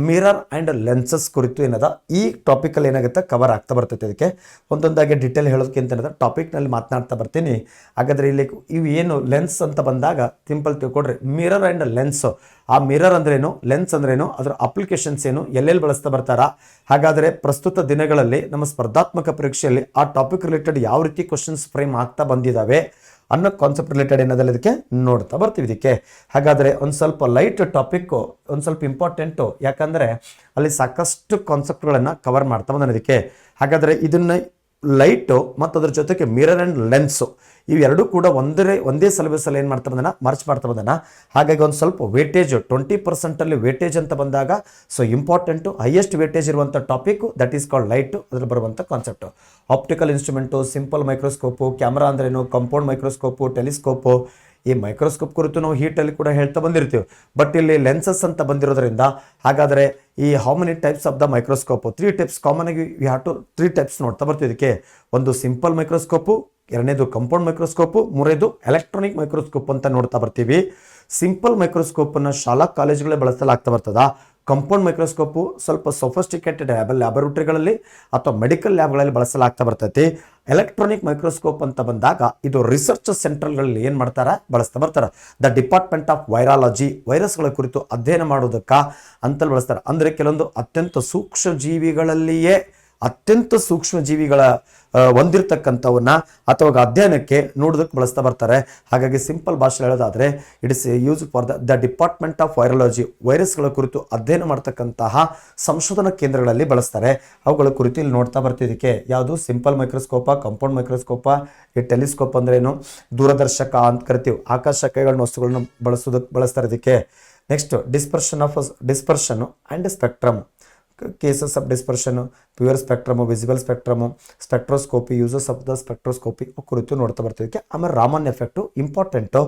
ಮಿರರ್ ಆ್ಯಂಡ್ ಲೆನ್ಸಸ್ ಕುರಿತು ಏನದ ಈ ಟಾಪಿಕಲ್ಲಿ ಏನಾಗುತ್ತೆ ಕವರ್ ಆಗ್ತಾ ಬರ್ತೈತೆ. ಇದಕ್ಕೆ ಒಂದೊಂದಾಗಿ ಡೀಟೇಲ್ ಹೇಳೋದಕ್ಕಿಂತ ಏನದ ಟಾಪಿಕ್ನಲ್ಲಿ ಮಾತನಾಡ್ತಾ ಬರ್ತೀನಿ. ಹಾಗಾದರೆ ಇಲ್ಲಿ ಇವು ಏನು ಲೆನ್ಸ್ ಅಂತ ಬಂದಾಗ ಸಿಂಪಲ್ ತಿಳ್ಕೊಡ್ರಿ, ಮಿರರ್ ಆ್ಯಂಡ್ ಲೆನ್ಸ್. ಆ ಮಿರರ್ ಅಂದ್ರೇನು, ಲೆನ್ಸ್ ಅಂದ್ರೇನು, ಅದರ ಅಪ್ಲಿಕೇಶನ್ಸ್ ಏನು, ಎಲ್ಲೆಲ್ಲಿ ಬಳಸ್ತಾ ಬರ್ತಾರ. ಹಾಗಾದರೆ ಪ್ರಸ್ತುತ ದಿನಗಳಲ್ಲಿ ನಮ್ಮ ಸ್ಪರ್ಧಾತ್ಮಕ ಪರೀಕ್ಷೆಯಲ್ಲಿ ಆ ಟಾಪಿಕ್ ರಿಲೇಟೆಡ್ ಯಾವ ರೀತಿ ಕ್ವಶನ್ಸ್ ಫ್ರೇಮ್ ಆಗ್ತಾ ಬಂದಿದ್ದಾವೆ ಅನ್ನೋ ಕಾನ್ಸೆಪ್ಟ್ ರಿಲೇಟೆಡ್ ಏನದಲ್ಲ ಇದಕ್ಕೆ ನೋಡ್ತಾ ಬರ್ತೀವಿ ಇದಕ್ಕೆ. ಹಾಗಾದರೆ ಒಂದು ಸ್ವಲ್ಪ ಲೈಟ್ ಟಾಪಿಕ್ಕು ಒಂದು ಸ್ವಲ್ಪ ಇಂಪಾರ್ಟೆಂಟು, ಯಾಕಂದರೆ ಅಲ್ಲಿ ಸಾಕಷ್ಟು ಕಾನ್ಸೆಪ್ಟ್ಗಳನ್ನು ಕವರ್ ಮಾಡ್ತಾ ಬಂದಾನೆ ಇದಕ್ಕೆ. ಹಾಗಾದರೆ ಇದನ್ನು ಲೈಟು ಮತ್ತು ಅದ್ರ ಜೊತೆಗೆ ಮಿರರ್ ಆ್ಯಂಡ್ ಲೆನ್ಸು ಇವೆರಡೂ ಕೂಡ ಒಂದೇ ಸಿಲೆಬಸ್ಸಲ್ಲಿ ಏನು ಮಾಡ್ತಾ ಬಂದಾನ, ಮಾರ್ಚ್ ಮಾಡ್ತಾ ಬಂದಾನ. ಹಾಗಾಗಿ ಒಂದು ಸ್ವಲ್ಪ ವೇಟೇಜ್ 20% ವೇಟೇಜ್ ಅಂತ ಬಂದಾಗ ಸೊ ಇಂಪಾರ್ಟೆಂಟು ಹೈಯೆಸ್ಟ್ ವೇಟೇಜ್ ಇರುವಂಥ topic that is called light, ಅದ್ರಲ್ಲಿ ಬರುವಂಥ concept. Optical instrument, simple microscope, camera ಅಂದ್ರೇನು, ಕಂಪೌಂಡ್ ಮೈಕ್ರೋಸ್ಕೋಪು, ಟೆಲಿಸ್ಕೋಪು. ಈ ಮೈಕ್ರೋಸ್ಕೋಪ್ ಕುರಿತು ನಾವು ಹೀಟಲ್ಲಿ ಕೂಡ ಹೇಳ್ತಾ ಬಂದಿರ್ತೀವಿ. ಬಟ್ ಇಲ್ಲಿ ಲೆನ್ಸಸ್ ಅಂತ ಬಂದಿರೋದ್ರಿಂದ ಹಾಗಾದರೆ ಈ how many types of the microscope, 3 types common ಆಗಿ ವಿ ಹ್ಯಾವ್ ಟು 3 ಟೈಪ್ಸ್ ನೋಡ್ತಾ ಬರ್ತೀವಿ ಇದಕ್ಕೆ. ಒಂದು ಸಿಂಪಲ್ ಮೈಕ್ರೋಸ್ಕೋಪು, ಎರಡನೇದು ಕಂಪೌಂಡ್ ಮೈಕ್ರೋಸ್ಕೋಪು, ಮೂರನೇದು ಎಲೆಕ್ಟ್ರಾನಿಕ್ ಮೈಕ್ರೋಸ್ಕೋಪ್ ಅಂತ ನೋಡ್ತಾ ಬರ್ತೀವಿ. ಸಿಂಪಲ್ ಮೈಕ್ರೋಸ್ಕೋಪನ್ನು ಶಾಲಾ ಕಾಲೇಜುಗಳೇ ಬಳಸಲಾಗ್ತಾ ಬರ್ತದ. ಕಂಪೌಂಡ್ ಮೈಕ್ರೋಸ್ಕೋಪು ಸ್ವಲ್ಪ ಸೊಫಿಸ್ಟಿಕೇಟೆಡ್ ಲ್ಯಾಬೊರೇಟರಿಗಳಲ್ಲಿ ಅಥವಾ ಮೆಡಿಕಲ್ ಲ್ಯಾಬ್ಗಳಲ್ಲಿ ಬಳಸಲಾಗ್ತಾ ಬರ್ತೈತಿ. ಎಲೆಕ್ಟ್ರಾನಿಕ್ ಮೈಕ್ರೋಸ್ಕೋಪ್ ಅಂತ ಬಂದಾಗ ಇದು ರಿಸರ್ಚ್ ಸೆಂಟರ್ಗಳಲ್ಲಿ ಏನು ಮಾಡ್ತಾರೆ, ಬಳಸ್ತಾ ಬರ್ತಾರೆ. ದ ಡಿಪಾರ್ಟ್ಮೆಂಟ್ ಆಫ್ ವೈರಾಲಜಿ, ವೈರಸ್ಗಳ ಕುರಿತು ಅಧ್ಯಯನ ಮಾಡೋದಕ್ಕ ಅಂತಲ್ಲಿ ಬಳಸ್ತಾರೆ. ಅಂದರೆ ಕೆಲವೊಂದು ಅತ್ಯಂತ ಸೂಕ್ಷ್ಮ ಜೀವಿಗಳಲ್ಲಿಯೇ ಅತ್ಯಂತ ಸೂಕ್ಷ್ಮ ಜೀವಿಗಳ ಹೊಂದಿರತಕ್ಕಂಥವನ್ನ ಅಥವಾ ಅಧ್ಯಯನಕ್ಕೆ ನೋಡೋದಕ್ಕೆ ಬಳಸ್ತಾ ಬರ್ತಾರೆ. ಹಾಗಾಗಿ ಸಿಂಪಲ್ ಭಾಷೆ ಹೇಳೋದಾದರೆ it is use for the department of virology, ವೈರಸ್ಗಳ ಕುರಿತು ಅಧ್ಯಯನ ಮಾಡ್ತಕ್ಕಂತಹ ಸಂಶೋಧನಾ ಕೇಂದ್ರಗಳಲ್ಲಿ ಬಳಸ್ತಾರೆ. ಅವುಗಳ ಕುರಿತು ಇಲ್ಲಿ ನೋಡ್ತಾ ಬರ್ತಿದ್ದಕ್ಕೆ ಯಾವುದು ಸಿಂಪಲ್ ಮೈಕ್ರೋಸ್ಕೋಪ, ಕಂಪೌಂಡ್ ಮೈಕ್ರೋಸ್ಕೋಪ, ಈ ಟೆಲಿಸ್ಕೋಪ್ ಅಂದ್ರೇನು, ದೂರದರ್ಶಕ ಅಂತ ಕರಿತೀವಿ, ಆಕಾಶಕಗಳನ್ನ ವಸ್ತುಗಳನ್ನ ಬಳಸ್ತಾರೆ ಇದಕ್ಕೆ. Next dispersion and spectrum, cases of dispersion, pure spectrum, visible spectrum, spectroscopy, uses of the spectroscopy ಕುರಿತು ನೋಡ್ತಾ ಬರ್ತಿದ್ದಕ್ಕೆ. ಆಮೇಲೆ Raman effect important,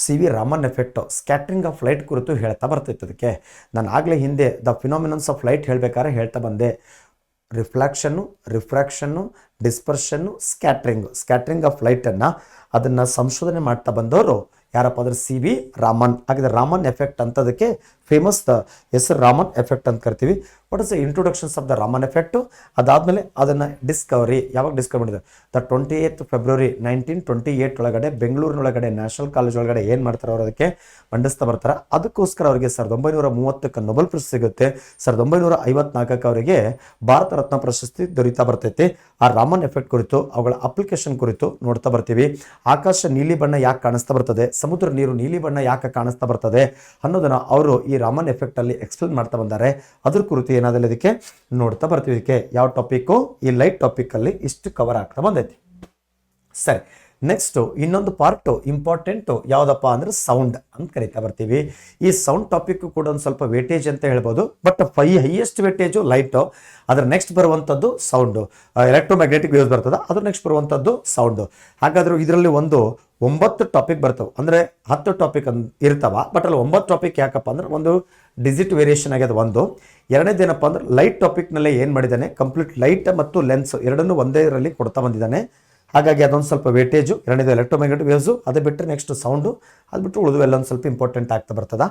CV Raman effect, scattering of light ಕುರಿತು ಹೇಳ್ತಾ ಬರ್ತಿತ್ತು ಅದಕ್ಕೆ. ನಾನು ಆಗಲೇ ಹಿಂದೆ ದ ಫಿನಾಮಿನನ್ಸ್ ಆಫ್ ಲೈಟ್ ಹೇಳ್ಬೇಕಾದ್ರೆ ಹೇಳ್ತಾ ಬಂದೆ. ರಿಫ್ರಾಕ್ಷನ್ನು, ಡಿಸ್ಪರ್ಷನ್ನು, ಸ್ಕ್ಯಾಟ್ರಿಂಗ್ ಆಫ್ ಲೈಟನ್ನು ಅದನ್ನು ಸಂಶೋಧನೆ ಮಾಡ್ತಾ ಬಂದವರು ಯಾರಪ್ಪ ಅಂದ್ರೆ CV ರಾಮನ್. ಹಾಗಿದ್ರೆ ರಾಮನ್ ಎಫೆಕ್ಟ್ ಅಂತದಕ್ಕೆ ಫೇಮಸ್ ಹೆಸರು ರಾಮನ್ ಎಫೆಕ್ಟ್ ಅಂತ ಕರಿತೀವಿ. What is the introductions of the Raman effect. ಅದಾದಮೇಲೆ ಅದನ್ನು ಡಿಸ್ಕವರಿ ಯಾವಾಗ ಡಿಸ್ಕವರ್ ಮಾಡಿದ್ದಾರೆ, ದ 28th February 1928 ಒಳಗಡೆ ಬೆಂಗಳೂರಿನೊಳಗಡೆ ನ್ಯಾಷನಲ್ ಕಾಲೇಜ್ ಒಳಗಡೆ ಏನು ಮಾಡ್ತಾರೆ ಅವರು ಅದಕ್ಕೆ ಮಂಡಿಸ್ತಾ ಬರ್ತಾರೆ. ಅದಕ್ಕೋಸ್ಕರ ಅವರಿಗೆ 1930 ನೊಬೆಲ್ ಪ್ರಶಸ್ತಿ ಸಿಗುತ್ತೆ. 1954 ಅವರಿಗೆ ಭಾರತ ರತ್ನ ಪ್ರಶಸ್ತಿ ದೊರೀತಾ ಬರ್ತೈತಿ. ಆ ರಾಮನ್ ಎಫೆಕ್ಟ್ ಕುರಿತು ಅವುಗಳ ಅಪ್ಲಿಕೇಶನ್ ಕುರಿತು ನೋಡ್ತಾ ಬರ್ತೀವಿ. ಆಕಾಶ ನೀಲಿ ಬಣ್ಣ ಯಾಕೆ ಕಾಣಿಸ್ತಾ ಬರ್ತದೆ, ಸಮುದ್ರ ನೀರು ನೀಲಿ ಬಣ್ಣ ಯಾಕೆ ಕಾಣಿಸ್ತಾ ಬರ್ತದೆ ಅನ್ನೋದನ್ನ ಅವರು ಈ ರಾಮನ್ ಎಫೆಕ್ಟ್ ಅಲ್ಲಿ ಎಕ್ಸ್ಪ್ಲೇನ್ ಮಾಡ್ತಾ ಬಂದ್ದಾರೆ. ಅದ್ರ ಕುರಿತು ಏನಾದಲ್ಲಿ ಅದಕ್ಕೆ ನೋಡ್ತಾ ಬರ್ತೀವಿ. ಇದಕ್ಕೆ ಯಾವ ಟಾಪಿಕ್ಕು, ಈ ಲೈಟ್ ಟಾಪಿಕ್ ಅಲ್ಲಿ ಇಷ್ಟು ಕವರ್ ಆಗ್ತಾ ಬಂದೈತಿ. ಸರಿ, ನೆಕ್ಸ್ಟ್ ಇನ್ನೊಂದು ಪಾರ್ಟ್ ಇಂಪಾರ್ಟೆಂಟು ಯಾವುದಪ್ಪ ಅಂದ್ರೆ ಸೌಂಡ್ ಅಂತ ಕರಿತಾ ಬರ್ತೀವಿ. ಈ ಸೌಂಡ್ ಟಾಪಿಕ್ ಕೂಡ ಒಂದು ಸ್ವಲ್ಪ ವೇಟೇಜ್ ಅಂತ ಹೇಳ್ಬೋದು. ಬಟ್ ಹೈಯೆಸ್ಟ್ ವೇಟೇಜು ಲೈಟು, ಅದ್ರ ನೆಕ್ಸ್ಟ್ ಬರುವಂಥದ್ದು ಸೌಂಡು. ಎಲೆಕ್ಟ್ರೋಮ್ಯಾಗ್ನೆಟಿಕ್ ವೇವ್ಸ್ ಬರ್ತದೆ, ಅದ್ರ ನೆಕ್ಸ್ಟ್ ಬರುವಂಥದ್ದು ಸೌಂಡು. ಹಾಗಾದ್ರೆ ಇದರಲ್ಲಿ 9 ಟಾಪಿಕ್ ಬರ್ತವೆ, ಅಂದರೆ 10 ಟಾಪಿಕ್ ಇರ್ತಾವ. ಬಟ್ ಅಲ್ಲಿ 9 ಟಾಪಿಕ್ ಯಾಕಪ್ಪ ಅಂದ್ರೆ ಒಂದು ಡಿಜಿಟ್ ವೇರಿಯೇಷನ್ ಆಗ್ಯದ ಒಂದು. ಎರಡನೇದೇನಪ್ಪ ಅಂದ್ರೆ ಲೈಟ್ ಟಾಪಿಕ್ನಲ್ಲೇ ಏನು ಮಾಡಿದ್ದಾನೆ, ಕಂಪ್ಲೀಟ್ ಲೈಟ್ ಮತ್ತು ಲೆನ್ಸ್ ಎರಡನ್ನೂ ಒಂದೇ ಇದರಲ್ಲಿ ಕೊಡ್ತಾ ಬಂದಿದ್ದಾನೆ. ಹಾಗಾಗಿ ಅದೊಂದು ಸ್ವಲ್ಪ ವೇಟೇಜು. ಎರಡನೇದು ಎಲೆಕ್ಟ್ರೋಮ್ಯಾಗ್ನೆಟಿಕ್ ವೇವ್ಸು, ಅದು ಬಿಟ್ಟರೆ ನೆಕ್ಸ್ಟ್ ಸೌಂಡು, ಅದು ಬಿಟ್ಟರೆ ಉಳಿದು ಎಲ್ಲ ಒಂದು ಸ್ವಲ್ಪ ಇಂಪಾರ್ಟೆಂಟ್ ಆಗ್ತಾ ಬರ್ತದ.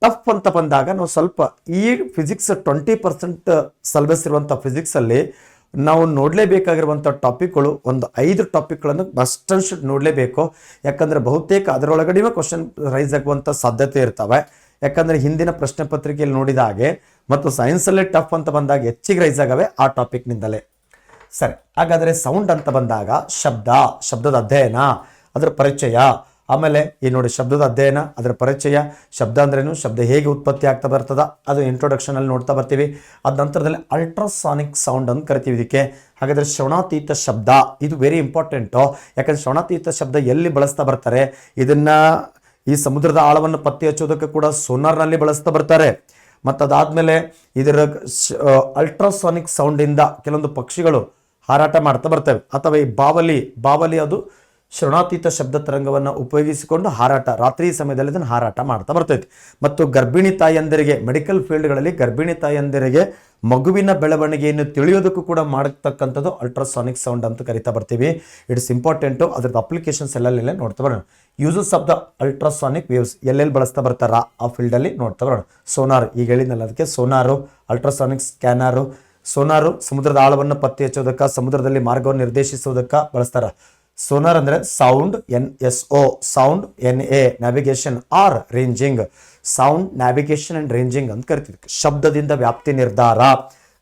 ಟಫ್ ಅಂತ ಬಂದಾಗ ನಾವು ಸ್ವಲ್ಪ ಈ ಫಿಸಿಕ್ಸ್ 20% ಸಿಲೆಬಸ್ ಇರುವಂಥ ಫಿಸಿಕ್ಸಲ್ಲಿ ನಾವು ನೋಡಲೇಬೇಕಾಗಿರುವಂಥ ಟಾಪಿಕ್ಗಳು ಒಂದು 5 ಟಾಪಿಕ್ಗಳನ್ನು ಮಸ್ಟ್ ಅಂಡ್ ಶುಡ್ ನೋಡಲೇಬೇಕು. ಯಾಕಂದರೆ ಬಹುತೇಕ ಅದರೊಳಗಡೆ ಕ್ವಶನ್ ರೈಸ್ ಆಗುವಂಥ ಸಾಧ್ಯತೆ ಇರ್ತವೆ. ಯಾಕಂದರೆ ಹಿಂದಿನ ಪ್ರಶ್ನೆ ಪತ್ರಿಕೆಯಲ್ಲಿ ನೋಡಿದ ಹಾಗೆ ಮತ್ತು ಸೈನ್ಸಲ್ಲೇ ಟಫ್ ಅಂತ ಬಂದಾಗ ಹೆಚ್ಚಿಗೆ ರೈಸ್ ಆಗವೆ ಆ ಟಾಪಿಕ್ನಿಂದಲೇ. ಸರಿ, ಹಾಗಾದರೆ ಸೌಂಡ್ ಅಂತ ಬಂದಾಗ ಶಬ್ದದ ಅಧ್ಯಯನ, ಅದರ ಪರಿಚಯ, ಆಮೇಲೆ ಈ ನೋಡಿ ಶಬ್ದದ ಅಧ್ಯಯನ, ಅದರ ಪರಿಚಯ, ಶಬ್ದ ಅಂದ್ರೇನು, ಶಬ್ದ ಹೇಗೆ ಉತ್ಪತ್ತಿ ಆಗ್ತಾ ಬರ್ತದ, ಅದು ಇಂಟ್ರೊಡಕ್ಷನ್ ಅಲ್ಲಿ ನೋಡ್ತಾ ಬರ್ತೀವಿ. ಅದ ನಂತರದಲ್ಲಿ ಅಲ್ಟ್ರಾಸಾನಿಕ್ ಸೌಂಡ್ ಅಂತ ಕರಿತೀವಿ ಇದಕ್ಕೆ. ಹಾಗಾದ್ರೆ ಶ್ರವಣಾತೀತ ಶಬ್ದ ಇದು ವೆರಿ ಇಂಪಾರ್ಟೆಂಟು. ಯಾಕಂದ್ರೆ ಶ್ರವಣಾತೀತ ಶಬ್ದ ಎಲ್ಲಿ ಬಳಸ್ತಾ ಬರ್ತಾರೆ, ಇದನ್ನ ಈ ಸಮುದ್ರದ ಆಳವನ್ನು ಪತ್ತೆ ಹಚ್ಚೋದಕ್ಕೆ ಕೂಡ ಸೋನಾರ್ನಲ್ಲಿ ಬಳಸ್ತಾ ಬರ್ತಾರೆ. ಮತ್ತು ಅದಾದ್ಮೇಲೆ ಇದರ ಅಲ್ಟ್ರಾಸಾನಿಕ್ ಸೌಂಡಿಂದ ಕೆಲವೊಂದು ಪಕ್ಷಿಗಳು ಹಾರಾಟ ಮಾಡ್ತಾ ಬರ್ತವೆ. ಅಥವಾ ಈ ಬಾವಲಿ ಅದು ಶ್ರವಣಾತೀತ ಶಬ್ದ ತರಂಗವನ್ನು ಉಪಯೋಗಿಸಿಕೊಂಡು ರಾತ್ರಿ ಸಮಯದಲ್ಲಿ ಅದನ್ನು ಹಾರಾಟ ಮಾಡ್ತಾ ಬರ್ತೈತಿ. ಮತ್ತು ಗರ್ಭಿಣಿ ತಾಯಂದಿರಿಗೆ ಮೆಡಿಕಲ್ ಫೀಲ್ಡ್ಗಳಲ್ಲಿ ಗರ್ಭಿಣಿ ತಾಯಂದಿರಿಗೆ ಮಗುವಿನ ಬೆಳವಣಿಗೆಯನ್ನು ತಿಳಿಯೋದಕ್ಕೂ ಕೂಡ ಮಾಡತಕ್ಕಂಥದ್ದು ಅಲ್ಟ್ರಾಸಾನಿಕ್ ಸೌಂಡ್ ಅಂತ ಕರಿತಾ ಬರ್ತೀವಿ. It's important. ಅದ್ರದ್ದು ಅಪ್ಲಿಕೇಶನ್ಸ್ ಎಲ್ಲೆಲ್ಲ ನೋಡ್ತಾ ಬರೋಣ. Uses of the ultrasonic waves ಎಲ್ಲೆಲ್ಲಿ ಬಳಸ್ತಾ ಬರ್ತಾರ ಆ ಫೀಲ್ಡಲ್ಲಿ ನೋಡ್ತಾ ಬರೋಣ. ಸೋನಾರ್ ಈಗ ಹೇಳಿದ್ನಲ್ಲ, ಅದಕ್ಕೆ ಸೋನಾರು, ಅಲ್ಟ್ರಾಸಾನಿಕ್ ಸ್ಕ್ಯಾನರು. ಸೋನಾರು ಸಮುದ್ರದ ಆಳವನ್ನು ಪತ್ತೆ ಹಚ್ಚೋದಕ್ಕೆ, ಸಮುದ್ರದಲ್ಲಿ ಮಾರ್ಗವನ್ನು ನಿರ್ದೇಶಿಸೋದಕ್ಕೆ ಬಳಸ್ತಾರ. ಸೋನಾರ್ ಅಂದ್ರೆ sound, NSO, sound, NA, navigation or ranging. Sound, navigation and ranging ಅಂತ ಕರಿತೀವಿ. ಶಬ್ದದಿಂದ ವ್ಯಾಪ್ತಿ ನಿರ್ಧಾರ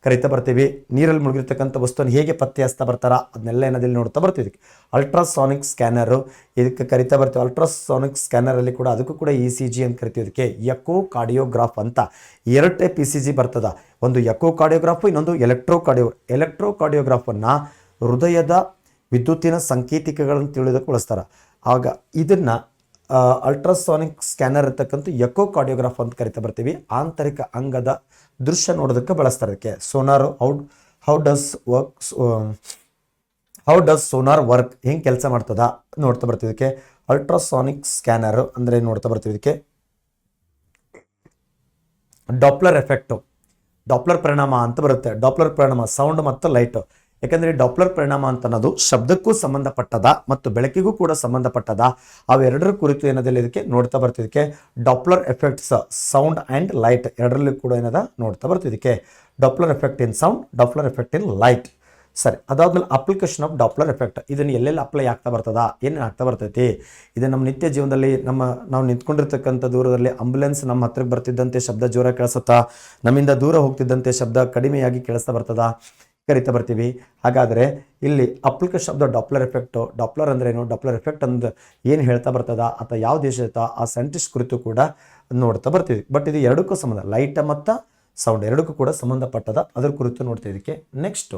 ಕರಿತಾ ಬರ್ತೀವಿ. ನೀರಲ್ಲಿ ಮುಳುಗಿರ್ತಕ್ಕಂಥ ವಸ್ತುವನ್ನು ಹೇಗೆ ಪತ್ತೆ ಹಚ್ತಾ ಬರ್ತಾರ ಅದನ್ನೆಲ್ಲ ಏನದಲ್ಲಿ ನೋಡ್ತಾ ಬರ್ತೀವಿ. ಅಲ್ಟ್ರಾಸಾನಿಕ್ ಸ್ಕ್ಯಾನರು ಇದಕ್ಕೆ ಕರಿತಾ ಬರ್ತೀವಿ. ಅಲ್ಟ್ರಾಸಾನಿಕ್ ಸ್ಕ್ಯಾನರ್ ಅಲ್ಲಿ ಕೂಡ ಅದಕ್ಕೂ ಕೂಡ ECG ಅಂತ ಕರಿತೀವಿ. ಇದಕ್ಕೆ ಎಕೋ ಕಾರ್ಡಿಯೋಗ್ರಾಫ್ ಅಂತ 2 ಟೈಪ್ ECG ಬರ್ತದ. ಒಂದು ಎಕೋ ಕಾರ್ಡಿಯೋಗ್ರಾಫ್, ಇನ್ನೊಂದು ಎಲೆಕ್ಟ್ರೋ ಕಾರ್ಡಿಯೋಗ್ರಾಫನ್ನು ಹೃದಯದ ವಿದ್ಯುತ್ತಿನ ಸಂಕೇತಿಕಗಳನ್ನು ತಿಳಿಯೋದಕ್ಕೆ ಬಳಸ್ತಾರೆ. ಆಗ ಇದನ್ನ ಅಲ್ಟ್ರಾಸಾನಿಕ್ ಸ್ಕ್ಯಾನರ್ ಇರ್ತಕ್ಕಂಥ ಎಕೋ ಕಾರ್ಡಿಯೋಗ್ರಾಫ್ ಅಂತ ಕರಿತಾ ಬರ್ತೀವಿ. ಆಂತರಿಕ ಅಂಗದ ದೃಶ್ಯ ನೋಡೋದಕ್ಕೆ ಬಳಸ್ತಾರೆ. ಅದಕ್ಕೆ sonar how does sonar work, ಹೆಂಗೆ ಕೆಲಸ ಮಾಡ್ತದ ನೋಡ್ತಾ ಬರ್ತೀವಿ. ಇದಕ್ಕೆ ಅಲ್ಟ್ರಾಸಾನಿಕ್ ಸ್ಕ್ಯಾನರ್ ಅಂದ್ರೆ ನೋಡ್ತಾ ಬರ್ತೀವಿ. ಇದಕ್ಕೆ ಡಾಪ್ಲರ್ ಎಫೆಕ್ಟು, ಡಾಪ್ಲರ್ ಪರಿಣಾಮ ಅಂತ ಬರುತ್ತೆ. ಡಾಪ್ಲರ್ ಪರಿಣಾಮ ಸೌಂಡ್ ಮತ್ತು ಲೈಟ್. ಯಾಕಂದ್ರೆ ಡಾಪ್ಲರ್ ಪರಿಣಾಮ ಅಂತ ಅನ್ನೋದು ಶಬ್ದಕ್ಕೂ ಸಂಬಂಧಪಟ್ಟದ ಮತ್ತು ಬೆಳಕಿಗೂ ಕೂಡ ಸಂಬಂಧಪಟ್ಟದ. ಅವೆರಡರ ಕುರಿತು ಏನದಲ್ಲಿ ಇದಕ್ಕೆ ನೋಡ್ತಾ ಬರ್ತಿದ್ದಕ್ಕೆ Doppler effects sound and light ಎರಡರಲ್ಲಿ ಕೂಡ ಏನದ ನೋಡ್ತಾ ಬರ್ತಿದ್ದಕ್ಕೆ Doppler effect in sound, Doppler effect in light. ಸರಿ, ಅದಾದ್ಮೇಲೆ ಅಪ್ಲಿಕೇಶನ್ ಆಫ್ ಡಾಪ್ಲರ್ ಎಫೆಕ್ಟ್. ಇದನ್ನು ಎಲ್ಲೆಲ್ಲಿ ಅಪ್ಲೈ ಆಗ್ತಾ ಬರ್ತದ, ಏನೇನು ಆಗ್ತಾ ಬರ್ತೈತಿ, ಇದು ನಮ್ಮ ನಿತ್ಯ ಜೀವನದಲ್ಲಿ ನಾವು ನಿಂತ್ಕೊಂಡಿರ್ತಕ್ಕಂಥ ದೂರದಲ್ಲಿ ಆಂಬುಲೆನ್ಸ್ ನಮ್ಮ ಹತ್ರಕ್ಕೆ ಬರ್ತಿದ್ದಂತೆ ಶಬ್ದ ಜೋರ ಕೇಳಿಸುತ್ತಾ, ನಮ್ಮಿಂದ ದೂರ ಹೋಗ್ತಿದ್ದಂತೆ ಶಬ್ದ ಕಡಿಮೆಯಾಗಿ ಕೇಳಿಸ್ತಾ ಬರ್ತದ ಕರಿತಾ ಬರ್ತೀವಿ. ಹಾಗಾದರೆ ಇಲ್ಲಿ application of the Doppler effect, Doppler ಅಂದ್ರೆ ಏನು, ಡಾಪ್ಲರ್ ಎಫೆಕ್ಟ್ ಅಂದ್ ಏನು ಹೇಳ್ತಾ ಬರ್ತದ ಅಥವಾ ಯಾವ ದೇಶದ ಆ ಸೈಂಟಿಸ್ಟ್ ಕುರಿತು ಕೂಡ ನೋಡ್ತಾ ಬರ್ತೀವಿ. ಬಟ್ ಇದು ಎರಡಕ್ಕೂ ಸಂಬಂಧ, ಲೈಟ್ ಮತ್ತು ಸೌಂಡ್ ಎರಡಕ್ಕೂ ಕೂಡ ಸಂಬಂಧಪಟ್ಟದ, ಅದ್ರ ಕುರಿತು ನೋಡ್ತಾ ಇದಕ್ಕೆ. ನೆಕ್ಸ್ಟು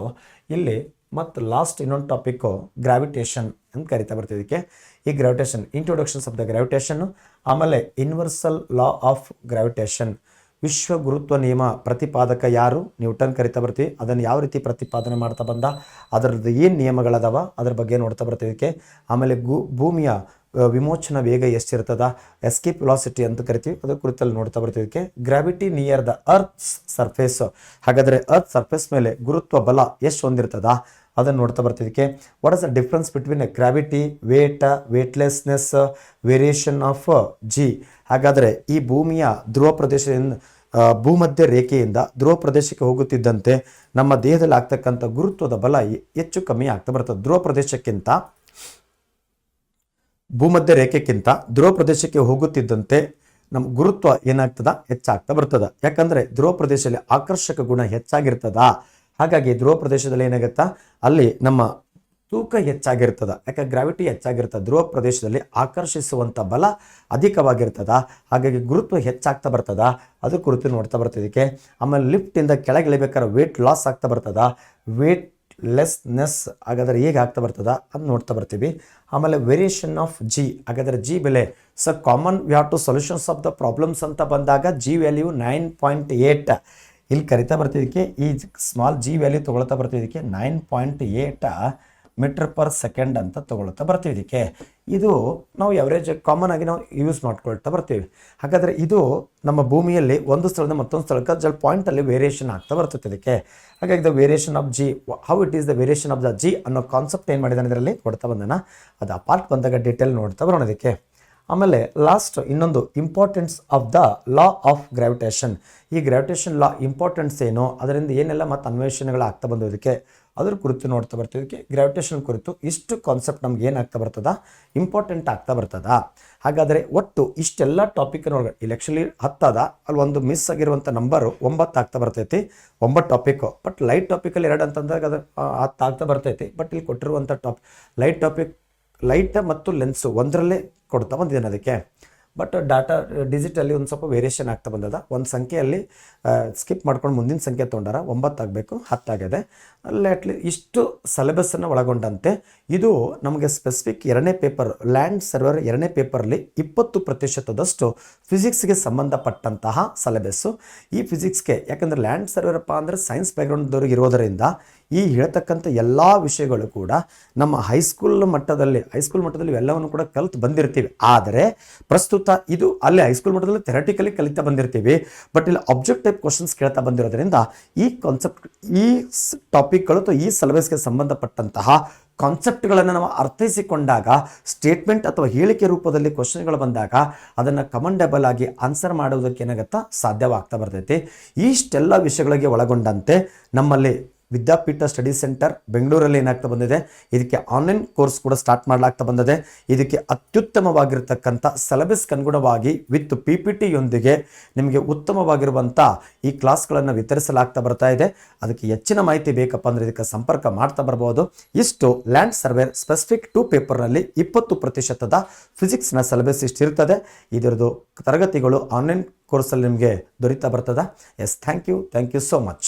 ಇಲ್ಲಿ ಮತ್ತು ಲಾಸ್ಟ್ ಇನ್ನೊಂದು ಟಾಪಿಕ್ಕು ಗ್ರಾವಿಟೇಷನ್ ಅಂತ ಕರಿತಾ ಬರ್ತಿದ್ದಕ್ಕೆ. ಈ gravitation introductions of the gravitation, ಆಮೇಲೆ ಯೂನಿವರ್ಸಲ್ ಲಾ ಆಫ್ ಗ್ರಾವಿಟೇಷನ್, ವಿಶ್ವ ಗುರುತ್ವ ನಿಯಮ ಪ್ರತಿಪಾದಕ ಯಾರು, ನ್ಯೂಟನ್ ಕರಿತಾ ಬರ್ತೀವಿ. ಅದನ್ನು ಯಾವ ರೀತಿ ಪ್ರತಿಪಾದನೆ ಮಾಡ್ತಾ ಬಂದ, ಅದರದ್ದು ಏನು ನಿಯಮಗಳದಾವ ಅದ್ರ ಬಗ್ಗೆ ನೋಡ್ತಾ ಬರ್ತೀವಿ. ಆಮೇಲೆ ಭೂಮಿಯ ವಿಮೋಚನಾ ವೇಗ ಎಷ್ಟಿರ್ತದ, ಎಸ್ಕೇಪ್ ವೆಲಾಸಿಟಿ ಅಂತ ಕರಿತೀವಿ, ಅದ್ರ ಕುರಿತಲ್ಲಿ ನೋಡ್ತಾ ಬರ್ತೀವಿ. Gravity near the earth surface, ಹಾಗಾದರೆ ಅರ್ತ್ ಸರ್ಫೇಸ್ ಮೇಲೆ ಗುರುತ್ವ ಬಲ ಎಷ್ಟು ಹೊಂದಿರ್ತದ ಅದನ್ನು ನೋಡ್ತಾ ಬರ್ತಿದ್ದಕ್ಕೆ. What is the difference between gravity, weightlessness, variation of G. ಹಾಗಾದರೆ ಈ ಭೂಮಿಯ ಧ್ರುವ ಪ್ರದೇಶದಿಂದ ಭೂಮಧ್ಯ ರೇಖೆಯಿಂದ ಧ್ರುವ ಪ್ರದೇಶಕ್ಕೆ ಹೋಗುತ್ತಿದ್ದಂತೆ ನಮ್ಮ ದೇಹದಲ್ಲಿ ಆಗ್ತಕ್ಕಂಥ ಗುರುತ್ವದ ಬಲ ಹೆಚ್ಚು ಕಮ್ಮಿ ಆಗ್ತಾ ಬರ್ತದೆ. ಧ್ರುವ ಪ್ರದೇಶಕ್ಕಿಂತ ಭೂಮಧ್ಯ ರೇಖೆಗಿಂತ ಧ್ರುವ ಪ್ರದೇಶಕ್ಕೆ ಹೋಗುತ್ತಿದ್ದಂತೆ ನಮ್ಮ ಗುರುತ್ವ ಏನಾಗ್ತದ, ಹೆಚ್ಚಾಗ್ತಾ ಬರ್ತದ. ಯಾಕಂದ್ರೆ ಧ್ರುವ ಪ್ರದೇಶದಲ್ಲಿ ಆಕರ್ಷಕ ಗುಣ ಹೆಚ್ಚಾಗಿರ್ತದ. ಹಾಗಾಗಿ ಧ್ರುವ ಪ್ರದೇಶದಲ್ಲಿ ಏನಾಗುತ್ತಾ ಅಲ್ಲಿ ನಮ್ಮ ತೂಕ ಹೆಚ್ಚಾಗಿರ್ತದ. ಯಾಕಂದ್ರೆ ಗ್ರಾವಿಟಿ ಹೆಚ್ಚಾಗಿರ್ತದೆ, ಧ್ರುವ ಪ್ರದೇಶದಲ್ಲಿ ಆಕರ್ಷಿಸುವಂಥ ಬಲ ಅಧಿಕವಾಗಿರ್ತದ. ಹಾಗಾಗಿ ಗುರುತ್ವ ಹೆಚ್ಚಾಗ್ತಾ ಬರ್ತದ, ಅದ್ರ ಕುರಿತು ನೋಡ್ತಾ ಬರ್ತಿದ್ದಕ್ಕೆ. ಆಮೇಲೆ ಲಿಫ್ಟಿಂದ ಕೆಳಗೆ ಇಳಿಬೇಕಾದ್ರೆ ವೇಟ್ ಲಾಸ್ ಆಗ್ತಾ ಬರ್ತದ, ವೇಟ್ ಲೆಸ್ನೆಸ್ ಹಾಗಾದ್ರೆ ಹೇಗೆ ಆಗ್ತಾ ಬರ್ತದ ಅದು ನೋಡ್ತಾ ಬರ್ತೀವಿ. ಆಮೇಲೆ ವೇರಿಯೇಷನ್ ಆಫ್ G, ಹಾಗಾದ್ರೆ G ಬೆಲೆ common we have to solutions of the problems ಅಂತ ಬಂದಾಗ G ವ್ಯಾಲ್ಯೂ 9.8 ಇಲ್ಲಿ ಕರಿತಾ ಬರ್ತಿದ್ದಕ್ಕೆ. ಈ ಸ್ಮಾಲ್ G ವ್ಯಾಲ್ಯೂ ತೊಗೊಳ್ತಾ ಬರ್ತಿದ್ದಕ್ಕೆ 9.8 ಮೀಟರ್ ಪರ್ ಸೆಕೆಂಡ್ ಅಂತ ತೊಗೊಳ್ತಾ ಬರ್ತೀವಿ. ಇದಕ್ಕೆ ಇದು ನಾವು ಎವರೇಜ್ ಕಾಮನ್ ಆಗಿ ನಾವು ಯೂಸ್ ಮಾಡ್ಕೊಳ್ತಾ ಬರ್ತೀವಿ. ಹಾಗಾದರೆ ಇದು ನಮ್ಮ ಭೂಮಿಯಲ್ಲಿ ಒಂದು ಸ್ಥಳದಿಂದ ಮತ್ತೊಂದು ಸ್ಥಳಕ್ಕೆ ಪಾಯಿಂಟಲ್ಲಿ ವೇರಿಯೇಷನ್ ಆಗ್ತಾ ಬರ್ತದೆ ಇದಕ್ಕೆ. ಹಾಗಾಗಿ the variation of G, how it is the variation of the G ಅನ್ನೋ ಕಾನ್ಸೆಪ್ಟ್ ಏನು ಮಾಡಿದಾನೆ ಇದರಲ್ಲಿ ಕೊಡ್ತಾ ಬಂದಾನ. ಅದು ಅಪಾರ್ಟ್ ಬಂದಾಗ ಡೀಟೇಲ್ ನೋಡ್ತಾ ಬರೋಣ ಇದಕ್ಕೆ. ಆಮೇಲೆ ಲಾಸ್ಟ್ ಇನ್ನೊಂದು importance of the law of gravitation. ಈ ಗ್ರಾವಿಟೇಷನ್ ಲಾ ಇಂಪಾರ್ಟೆನ್ಸ್ ಏನು, ಅದರಿಂದ ಏನೆಲ್ಲ ಮತ್ತು ಅನ್ವೇಷಣೆಗಳು ಆಗ್ತಾ ಬಂದೋದಕ್ಕೆ ಅದ್ರ ಕುರಿತು ನೋಡ್ತಾ ಬರ್ತಿದ್ದಕ್ಕೆ ಗ್ರಾವಿಟೇಷನ್ ಕುರಿತು ಇಷ್ಟು ಕಾನ್ಸೆಪ್ಟ್ ನಮ್ಗೆ ಏನಾಗ್ತಾ ಬರ್ತದ, ಇಂಪಾರ್ಟೆಂಟ್ ಆಗ್ತಾ ಬರ್ತದ. ಹಾಗಾದರೆ ಒಟ್ಟು ಇಷ್ಟೆಲ್ಲ ಟಾಪಿಕ್ ಒಳಗೆ ಇಲ್ಲಿ ಆ್ಯಕ್ಚುಲಿ 10 ಅದ, ಅಲ್ಲಿ ಒಂದು ಮಿಸ್ ಆಗಿರುವಂಥ ನಂಬರು 9 ಆಗ್ತಾ ಬರ್ತೈತಿ. 9 ಟಾಪಿಕ್ಕು, ಬಟ್ ಲೈಟ್ ಟಾಪಿಕಲ್ಲಿ 2 ಅಂತಂದಾಗ ಅದು 10 ಆಗ್ತಾ ಬರ್ತೈತಿ. ಬಟ್ ಇಲ್ಲಿ ಕೊಟ್ಟಿರುವಂಥ ಲೈಟ್ ಮತ್ತು ಲೆನ್ಸು ಒಂದರಲ್ಲೇ ಕೊಡ್ತಾ ಬಂದಿದ್ದೇನೆ ಅದಕ್ಕೆ. ಬಟ್ ಡಾಟಾ ಡಿಜಿಟಲಿ ಒಂದು ಸ್ವಲ್ಪ ವೇರಿಯೇಷನ್ ಆಗ್ತಾ ಬಂದದ. ಒಂದು ಸಂಖ್ಯೆಯಲ್ಲಿ ಸ್ಕಿಪ್ ಮಾಡ್ಕೊಂಡು ಮುಂದಿನ ಸಂಖ್ಯೆ ತೊಗೊಂಡಾರ, 9 ಆಗಬೇಕು, 10 ಆಗಿದೆ. ಅಲ್ಲಿ ಇಷ್ಟು ಸಿಲೆಬಸ್ಸನ್ನು ಒಳಗೊಂಡಂತೆ ಇದು ನಮಗೆ ಸ್ಪೆಸಿಫಿಕ್ 2ನೇ ಪೇಪರ್ ಲ್ಯಾಂಡ್ ಸರ್ವರ್ 2ನೇ ಪೇಪರಲ್ಲಿ 20% ಫಿಸಿಕ್ಸ್ಗೆ ಸಂಬಂಧಪಟ್ಟಂತಹ ಸಿಲೆಬಸ್ಸು. ಈ ಫಿಸಿಕ್ಸ್ಗೆ ಯಾಕಂದರೆ ಲ್ಯಾಂಡ್ ಸರ್ವರಪ್ಪ ಅಂದರೆ ಸೈನ್ಸ್ ಬ್ಯಾಕ್ಗ್ರೌಂಡ್ದವ್ರಿಗೆ ಇರೋದರಿಂದ ಈ ಹೇಳ್ತಕ್ಕಂಥ ಎಲ್ಲ ವಿಷಯಗಳು ಕೂಡ ನಮ್ಮ ಹೈಸ್ಕೂಲ್ ಮಟ್ಟದಲ್ಲಿ ಇವೆಲ್ಲವನ್ನು ಕೂಡ ಕಲಿತು ಬಂದಿರ್ತೀವಿ. ಆದರೆ ಪ್ರಸ್ತುತ ಇದು ಅಲ್ಲಿ ಹೈಸ್ಕೂಲ್ ಮಟ್ಟದಲ್ಲಿ ಥೆರಟಿಕಲಿ ಕಲಿತಾ ಬಂದಿರ್ತೀವಿ. ಬಟ್ ಇಲ್ಲಿ ಆಬ್ಜೆಕ್ಟ್ ಟೈಪ್ ಕ್ವಶನ್ಸ್ ಕೇಳ್ತಾ ಬಂದಿರೋದ್ರಿಂದ ಈ ಕಾನ್ಸೆಪ್ಟ್, ಈ ಟಾಪಿಕ್ಗಳು ಅಥವಾ ಈ ಸಿಲೆಬಸ್ಗೆ ಸಂಬಂಧಪಟ್ಟಂತಹ ಕಾನ್ಸೆಪ್ಟ್ಗಳನ್ನು ನಾವು ಅರ್ಥೈಸಿಕೊಂಡಾಗ ಸ್ಟೇಟ್ಮೆಂಟ್ ಅಥವಾ ಹೇಳಿಕೆ ರೂಪದಲ್ಲಿ ಕ್ವಶನ್ಗಳು ಬಂದಾಗ ಅದನ್ನು ಕಮೆಂಡಬಲ್ ಆಗಿ ಆನ್ಸರ್ ಮಾಡೋದಕ್ಕೆ ಏನಾಗುತ್ತಾ ಸಾಧ್ಯವಾಗ್ತಾ ಬರ್ತೈತಿ. ಇಷ್ಟೆಲ್ಲ ವಿಷಯಗಳಿಗೆ ಒಳಗೊಂಡಂತೆ ನಮ್ಮಲ್ಲಿ ವಿದ್ಯಾಪೀಠ ಸ್ಟಡಿ ಸೆಂಟರ್ ಬೆಂಗಳೂರಲ್ಲಿ ಏನಾಗ್ತಾ ಬಂದಿದೆ, ಇದಕ್ಕೆ ಆನ್ಲೈನ್ ಕೋರ್ಸ್ ಕೂಡ ಸ್ಟಾರ್ಟ್ ಮಾಡಲಾಗ್ತಾ ಬಂದಿದೆ. ಇದಕ್ಕೆ ಅತ್ಯುತ್ತಮವಾಗಿರ್ತಕ್ಕಂಥ ಸಿಲೆಬಸ್ಗೆ ಅನುಗುಣವಾಗಿ ವಿತ್ PPTಯೊಂದಿಗೆ ನಿಮಗೆ ಉತ್ತಮವಾಗಿರುವಂಥ ಈ ಕ್ಲಾಸ್ಗಳನ್ನು ವಿತರಿಸಲಾಗ್ತಾ ಬರ್ತಾ ಇದೆ. ಅದಕ್ಕೆ ಹೆಚ್ಚಿನ ಮಾಹಿತಿ ಬೇಕಪ್ಪ ಅಂದರೆ ಇದಕ್ಕೆ ಸಂಪರ್ಕ ಮಾಡ್ತಾ ಬರ್ಬೋದು. ಇಷ್ಟು ಲ್ಯಾಂಡ್ ಸರ್ವೇರ್ ಸ್ಪೆಸಿಫಿಕ್ 2 ಪೇಪರ್ನಲ್ಲಿ 20% ಫಿಸಿಕ್ಸ್ನ ಸಿಲೆಬಸ್ ಇಷ್ಟಿರ್ತದೆ. ಇದರದ್ದು ತರಗತಿಗಳು ಆನ್ಲೈನ್ ಕೋರ್ಸಲ್ಲಿ ನಿಮಗೆ ದೊರೀತಾ ಬರ್ತದೆ. Yes, thank you so much.